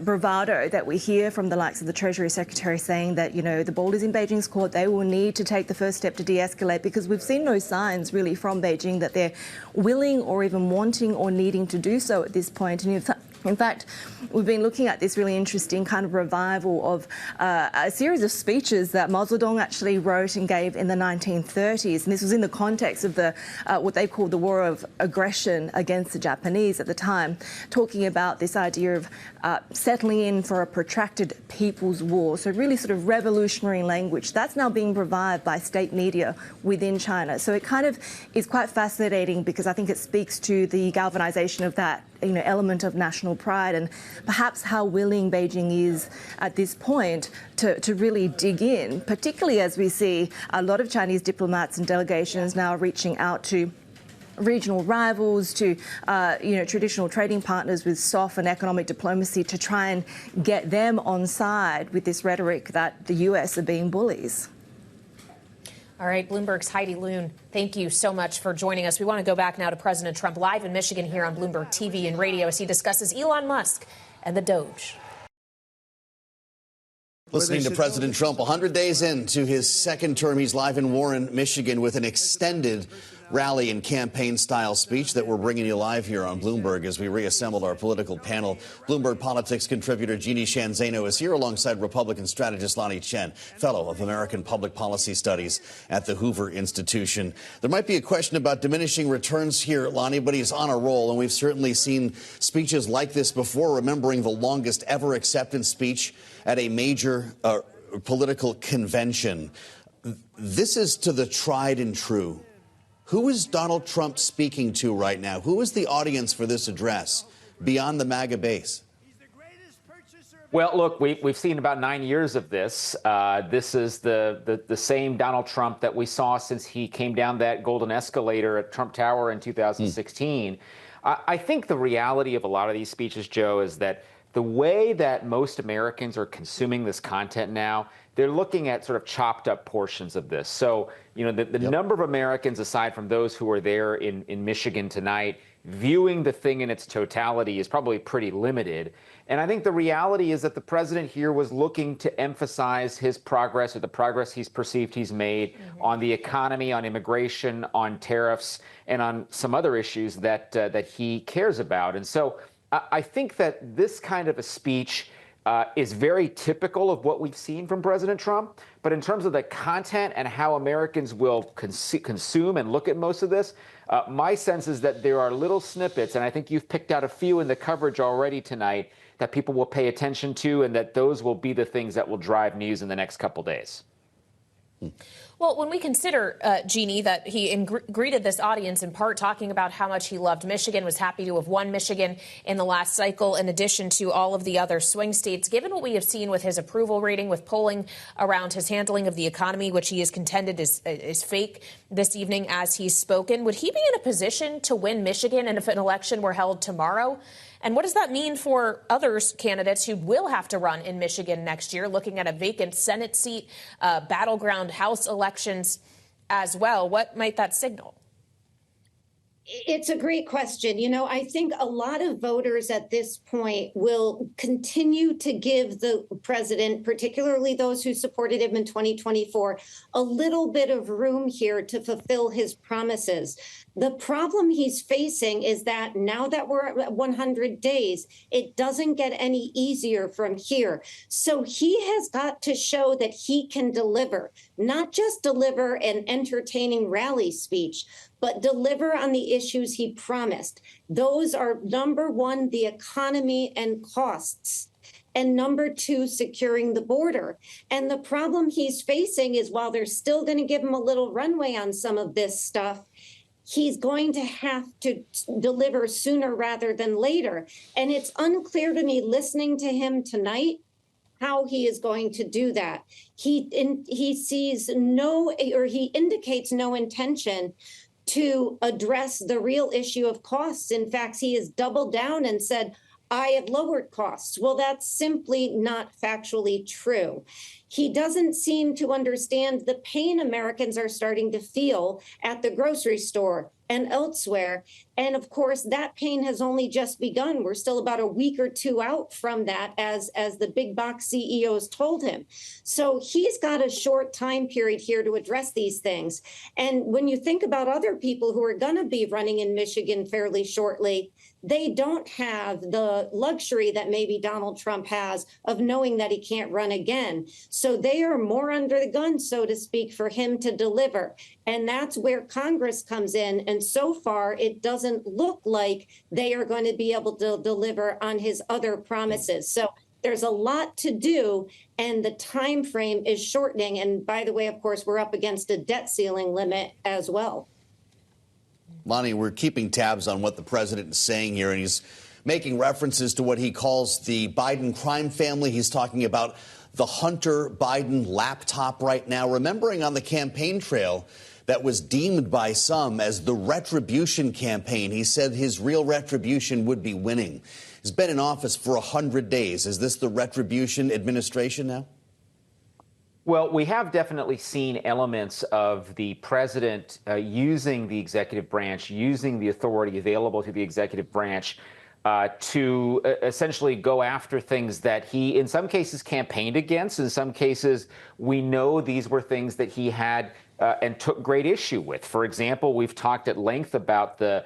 bravado that we hear from the likes of the Treasury Secretary saying that, you know, the ball is in Beijing's court. They will need to take the first step to de-escalate, because we've seen no signs really from Beijing that they're willing or even wanting or needing to do so at this point. And in fact, we've been looking at this really interesting kind of revival of a series of speeches that Mao Zedong actually wrote and gave in the 1930s. And this was in the context of the what they called the war of aggression against the Japanese at the time, talking about this idea of settling in for a protracted people's war. So really sort of revolutionary language. That's now being revived by state media within China. So it kind of is quite fascinating, because I think it speaks to the galvanization of that, you know, element of national pride, and perhaps how willing Beijing is at this point to really dig in, particularly as we see a lot of Chinese diplomats and delegations now reaching out to regional rivals, to you know, traditional trading partners with soft and economic diplomacy, to try and get them on side with this rhetoric that the US are being bullies. All right, Bloomberg's Haidi Loon, thank you so much for joining us. We want to go back now to President Trump live in Michigan here on Bloomberg TV and radio as he discusses Elon Musk and the Doge. Listening to President Trump 100 days into his second term. He's live in Warren, Michigan, with an extended rally and campaign-style speech that we're bringing you live here on Bloomberg as we reassembled our political panel. Bloomberg politics contributor Jeannie Shanzano is here alongside Republican strategist Lanhee Chen, fellow of American Public Policy Studies at the Hoover Institution. There might be a question about diminishing returns here, Lanhee, but he's on a roll, and we've certainly seen speeches like this before, remembering the longest ever acceptance speech at a major political convention. This is to the tried and true. Who is Donald Trump speaking to right now? Who is the audience for this address beyond the MAGA base? Well, look, we've seen about 9 years of this. This is the same Donald Trump that we saw since he came down that golden escalator at Trump Tower in 2016. I think the reality of a lot of these speeches, Joe, is that the way that most Americans are consuming this content now, they're looking at sort of chopped up portions of this. So, you know, the number of Americans, aside from those who are there in Michigan tonight, viewing the thing in its totality is probably pretty limited. And I think the reality is that the president here was looking to emphasize his progress, or the progress he's perceived he's made on the economy, on immigration, on tariffs, and on some other issues that he cares about. And so I think that this kind of a speech is very typical of what we've seen from President Trump. But in terms of the content and how Americans will consume and look at most of this, my sense is that there are little snippets, and I think you've picked out a few in the coverage already tonight, that people will pay attention to, and that those will be the things that will drive news in the next couple days. Well, when we consider, Jeannie, that he greeted this audience in part talking about how much he loved Michigan, was happy to have won Michigan in the last cycle, in addition to all of the other swing states, given what we have seen with his approval rating, with polling around his handling of the economy, which he has contended is fake this evening as he's spoken, would he be in a position to win Michigan and if an election were held tomorrow? And what does that mean for other candidates who will have to run in Michigan next year, looking at a vacant Senate seat, battleground House elections as well? What might that signal? It's a great question. You know, I think a lot of voters at this point will continue to give the president, particularly those who supported him in 2024, a little bit of room here to fulfill his promises. The problem he's facing is that now that we're at 100 days, it doesn't get any easier from here. So he has got to show that he can deliver, not just deliver an entertaining rally speech, but deliver on the issues he promised. Those are, number one, the economy and costs, and number two, securing the border. And the problem he's facing is, while they're still going to give him a little runway on some of this stuff, he's going to have to deliver sooner rather than later. And it's unclear to me, listening to him tonight, how he is going to do that. He sees no, or he indicates no intention to address the real issue of costs. In fact, he has doubled down and said, I have lowered costs. Well, that's simply not factually true. He doesn't seem to understand the pain Americans are starting to feel at the grocery store and elsewhere. And of course, that pain has only just begun. We're still about a week or two out from that, as the big box CEOs told him. So he's got a short time period here to address these things. And when you think about other people who are going to be running in Michigan fairly shortly, they don't have the luxury that maybe Donald Trump has of knowing that he can't run again. So they are more under the gun, so to speak, for him to deliver. And that's where Congress comes in. And so far, it doesn't look like they are going to be able to deliver on his other promises. So there's a lot to do, and the time frame is shortening. And by the way, of course, we're up against a debt ceiling limit as well. Lonnie, we're keeping tabs on what the president is saying here, and he's making references to what he calls the Biden crime family. He's talking about the Hunter Biden laptop right now, remembering on the campaign trail that was deemed by some as the retribution campaign. He said his real retribution would be winning. He's been in office for 100 days. Is this the retribution administration now? Well, we have definitely seen elements of the president using the executive branch, using the authority available to the executive branch to essentially go after things that he, in some cases, campaigned against. In some cases, we know these were things that he had and took great issue with. For example, we've talked at length about the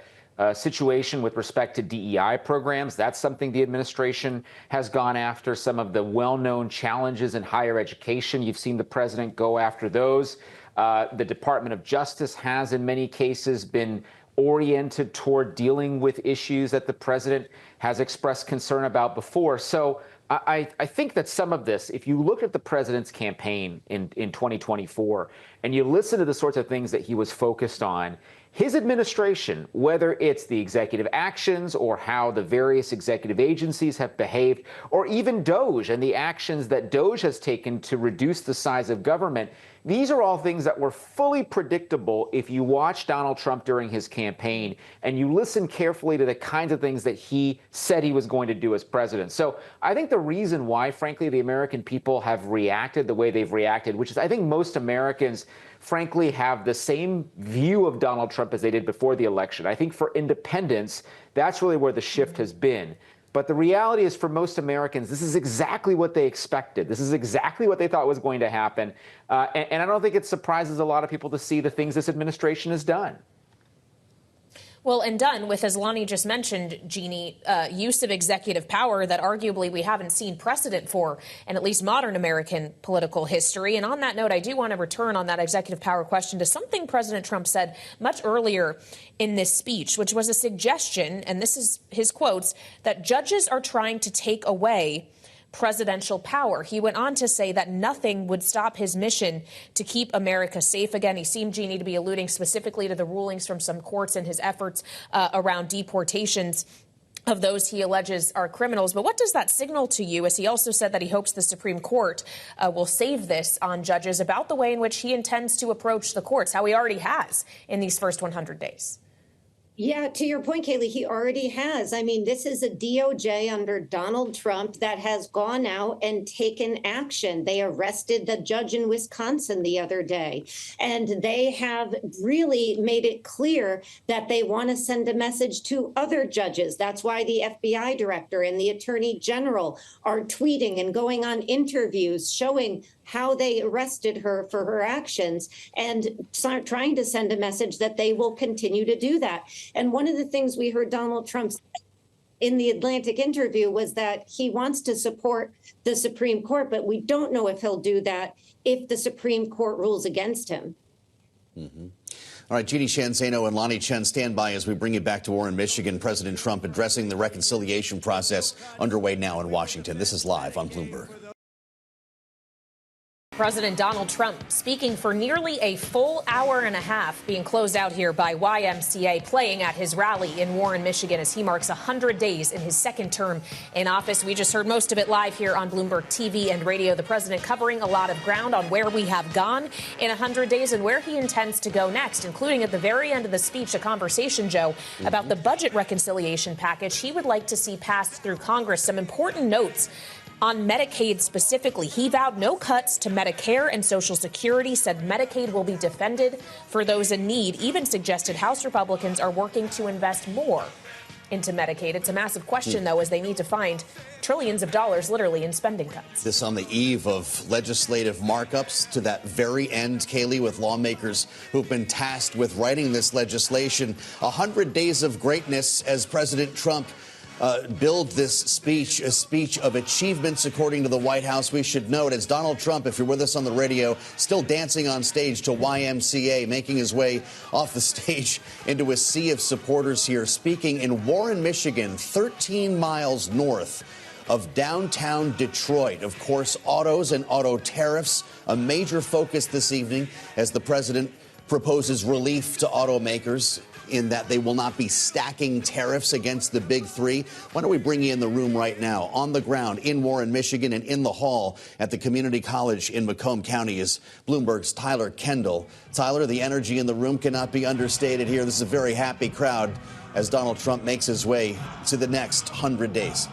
situation with respect to DEI programs. That's something the administration has gone after. Some of the well-known challenges in higher education, you've seen the president go after those. The Department of Justice has, in many cases, been oriented toward dealing with issues that the president has expressed concern about before. So I think that some of this, if you look at the president's campaign in 2024 and you listen to the sorts of things that he was focused on, his administration, whether it's the executive actions or how the various executive agencies have behaved, or even DOGE and the actions that DOGE has taken to reduce the size of government, these are all things that were fully predictable if you watch Donald Trump during his campaign and you listen carefully to the kinds of things that he said he was going to do as president. So I think the reason why, frankly, the American people have reacted the way they've reacted, which is I think most Americans frankly have the same view of Donald Trump as they did before the election. I think for independents, that's really where the shift has been. But the reality is, for most Americans, this is exactly what they expected. This is exactly what they thought was going to happen. And I don't think it surprises a lot of people to see the things this administration has done. Well, and done with, as Lonnie just mentioned, Jeannie, use of executive power that arguably we haven't seen precedent for in at least modern American political history. And on that note, I do want to return on that executive power question to something President Trump said much earlier in this speech, which was a suggestion, and this is his quotes, that judges are trying to take away presidential power. He went on to say that nothing would stop his mission to keep America safe. Again, he seemed, Jeannie, to be alluding specifically to the rulings from some courts and his efforts around deportations of those he alleges are criminals. But what does that signal to you, as he also said that he hopes the Supreme Court will save this on judges, about the way in which he intends to approach the courts, how he already has in these first 100 days? Yeah, to your point, Kayleigh, he already has. I mean, this is a DOJ under Donald Trump that has gone out and taken action. They arrested the judge in Wisconsin the other day, and they have really made it clear that they want to send a message to other judges. That's why the FBI director and the attorney general are tweeting and going on interviews showing how they arrested her for her actions and trying to send a message that they will continue to do that. And one of the things we heard Donald Trump say in the Atlantic interview was that he wants to support the Supreme Court, but we don't know if he'll do that if the Supreme Court rules against him. Mm-hmm. All right, Jeannie Shanzano and Lonnie Chen, stand by as we bring you back to Warren, Michigan. President Trump addressing the reconciliation process underway now in Washington. This is live on Bloomberg. President Donald Trump speaking for nearly a full hour and a half, being closed out here by YMCA playing at his rally in Warren, Michigan, as he marks 100 days in his second term in office. We just heard most of it live here on Bloomberg TV and radio. The president covering a lot of ground on where we have gone in 100 days and where he intends to go next, including at the very end of the speech, a conversation, Joe, about the budget reconciliation package he would like to see passed through Congress. Some important notes on Medicaid specifically. He vowed no cuts to Medicare and Social Security, said Medicaid will be defended for those in need, even suggested House Republicans are working to invest more into Medicaid. It's a massive question, though, as they need to find trillions of dollars literally in spending cuts. This on the eve of legislative markups to that very end, Kayleigh, with lawmakers who've been tasked with writing this legislation. 100 days of greatness as President Trump build this speech, a speech of achievements, according to the White House. We should note, as Donald Trump, if you're with us on the radio, still dancing on stage to YMCA, making his way off the stage into a sea of supporters here, speaking in Warren, Michigan, 13 miles north of downtown Detroit. Of course, autos and auto tariffs, a major focus this evening as the president proposes relief to automakers in that they will not be stacking tariffs against the big three. Why don't we bring you in the room right now, on the ground in Warren, Michigan, and in the hall at the community college in Macomb County is Bloomberg's Tyler Kendall. Tyler, the energy in the room cannot be understated here. This is a very happy crowd as Donald Trump makes his way to the next 100 days.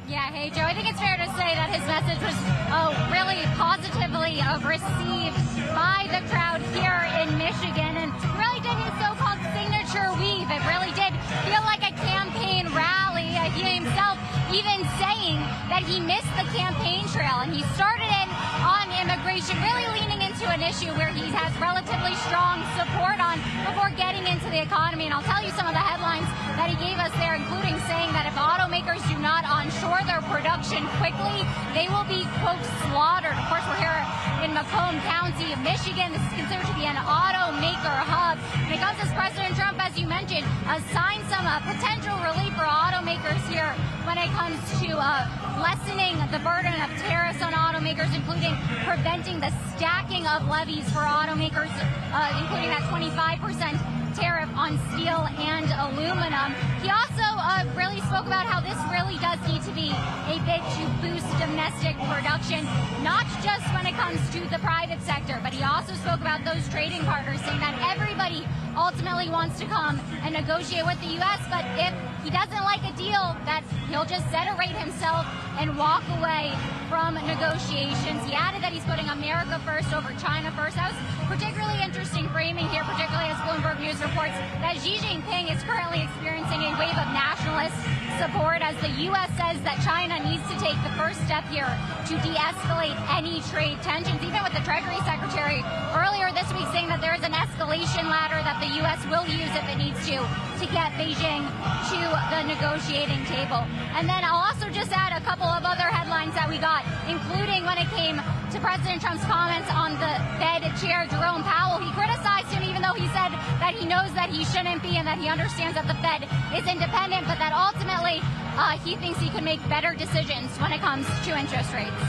Yeah, hey, Joe, I think it's fair to say that his message was really positively received by the crowd here in Michigan, and really did his so-called signature weave. It really did feel like a campaign rally. He himself even saying that he missed the campaign trail, and he started in on immigration, really leaning into an issue where he has relatively strong support on before getting into the economy. And I'll tell you some of the headlines that he gave us there, including saying that if automakers do not onshore their production quickly, they will be, quote, slaughtered. Of course, we're here in Macomb County, Michigan. This is considered to be an automaker hub. When it comes to President Trump, as you mentioned, assigned some potential relief for automakers here when it comes to lessening the burden of tariffs on automakers, including preventing the stacking of levies for automakers, including that 25% tariff on steel and aluminum. He also really spoke about how this really does need to be a bid to boost domestic production, not just when it comes to the private sector, but he also spoke about those trading partners, saying that everybody ultimately wants to come and negotiate with the U.S., but if he doesn't like a deal, that he'll just separate himself and walk away from negotiations. He added that he's putting America first over China first. That was particularly interesting framing here, particularly as Bloomberg News reports that Xi Jinping is currently experiencing a wave of nationalist support as the U.S. says that China needs to take the first step here to de-escalate any trade tensions, even with the Treasury Secretary earlier this week saying that there is an escalation ladder that the U.S. will use if it needs to get Beijing to the negotiating table. And then I'll also just add a couple of other headlines that we got, including when it came to President Trump's comments on the Fed chair, Jerome Powell. He criticized him even though he said that he knows that he shouldn't be and that he understands that the Fed is independent, but that ultimately he thinks he could make better decisions when it comes to interest rates.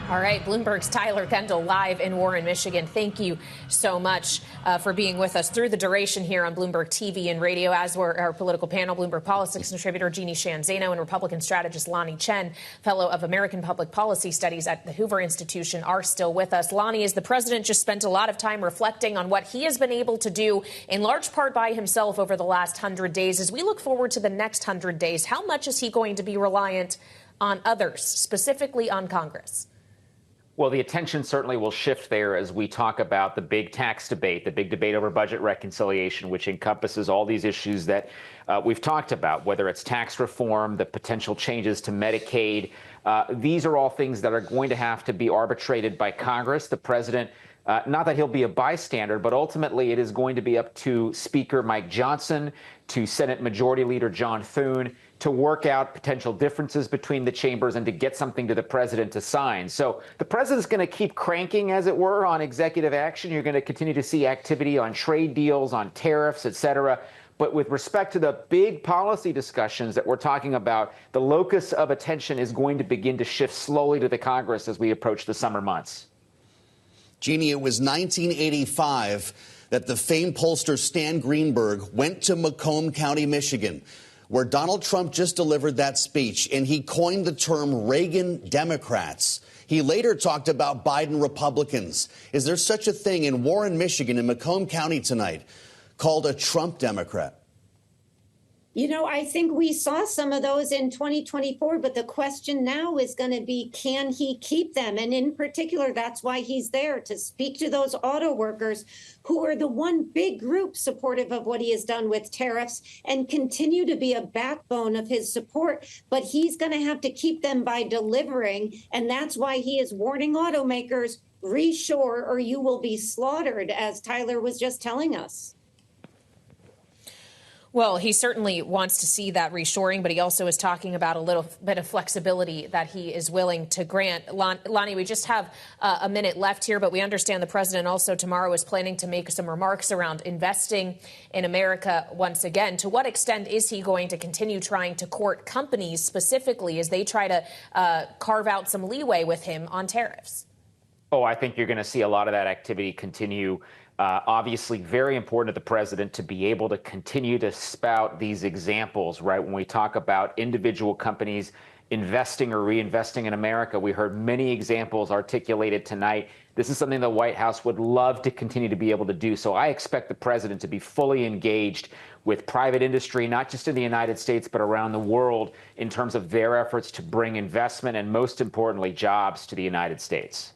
All right, Bloomberg's Tyler Kendall live in Warren, Michigan. Thank you so much for being with us through the duration here on Bloomberg TV and radio, as were our political panel, Bloomberg politics contributor Jeannie Sheehan Zaino and Republican strategist Lonnie Chen, fellow of American Public Policy Studies at the Hoover Institution, are still with us. Lonnie, as the president just spent a lot of time reflecting on what he has been able to do, in large part by himself over the last 100 days. As we look forward to the next 100 days, how much is he going to be reliant on others, specifically on Congress? Well, the attention certainly will shift there as we talk about the big tax debate, the big debate over budget reconciliation, which encompasses all these issues that we've talked about, whether it's tax reform, the potential changes to Medicaid. These are all things that are going to have to be arbitrated by Congress. The president, not that he'll be a bystander, but ultimately it is going to be up to Speaker Mike Johnson, to Senate Majority Leader John Thune, to work out potential differences between the chambers and to get something to the president to sign. So the president's going to keep cranking, as it were, on executive action. You're going to continue to see activity on trade deals, on tariffs, et cetera. But with respect to the big policy discussions that we're talking about, the locus of attention is going to begin to shift slowly to the Congress as we approach the summer months. Jeannie, it was 1985 that the famed pollster Stan Greenberg went to Macomb County, Michigan, where Donald Trump just delivered that speech, and he coined the term Reagan Democrats. He later talked about Biden Republicans. Is there such a thing in Warren, Michigan, in Macomb County tonight, called a Trump Democrat? You know, I think we saw some of those in 2024, but the question now is going to be, can he keep them? And in particular, that's why he's there, to speak to those auto workers who are the one big group supportive of what he has done with tariffs and continue to be a backbone of his support. But he's going to have to keep them by delivering. And that's why he is warning automakers, reshore or you will be slaughtered, as Tyler was just telling us. Well, he certainly wants to see that reshoring, but he also is talking about a little bit of flexibility that he is willing to grant. Lonnie, we just have a minute left here, but we understand the president also tomorrow is planning to make some remarks around investing in America once again. To what extent is he going to continue trying to court companies specifically as they try to carve out some leeway with him on tariffs? Oh, I think you're going to see a lot of that activity continue. Obviously, very important to the president to be able to continue to spout these examples, right? When we talk about individual companies investing or reinvesting in America, we heard many examples articulated tonight. This is something the White House would love to continue to be able to do. So I expect the president to be fully engaged with private industry, not just in the United States, but around the world in terms of their efforts to bring investment and, most importantly, jobs to the United States.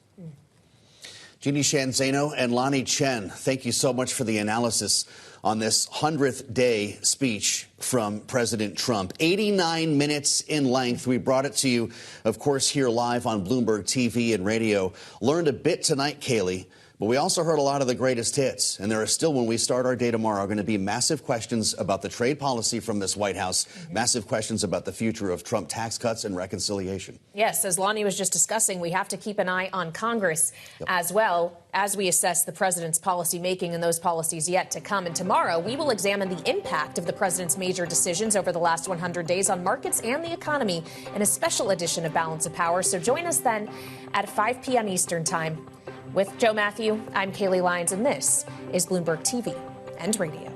Jeannie Sheehan Zaino and Lonnie Chen, thank you so much for the analysis on this 100th day speech from President Trump. 89 minutes in length. We brought it to you, of course, here live on Bloomberg TV and radio. Learned a bit tonight, Kaylee, but we also heard a lot of the greatest hits. And there are still, when we start our day tomorrow, going to be massive questions about the trade policy from this White House, massive questions about the future of Trump tax cuts and reconciliation. Yes, as Lonnie was just discussing, we have to keep an eye on Congress as well as we assess the president's policy making and those policies yet to come. And tomorrow, we will examine the impact of the president's major decisions over the last 100 days on markets and the economy in a special edition of Balance of Power. So join us then at 5 p.m. Eastern Time. With Joe Matthew, I'm Kaylee Lyons, and this is Bloomberg TV and Radio.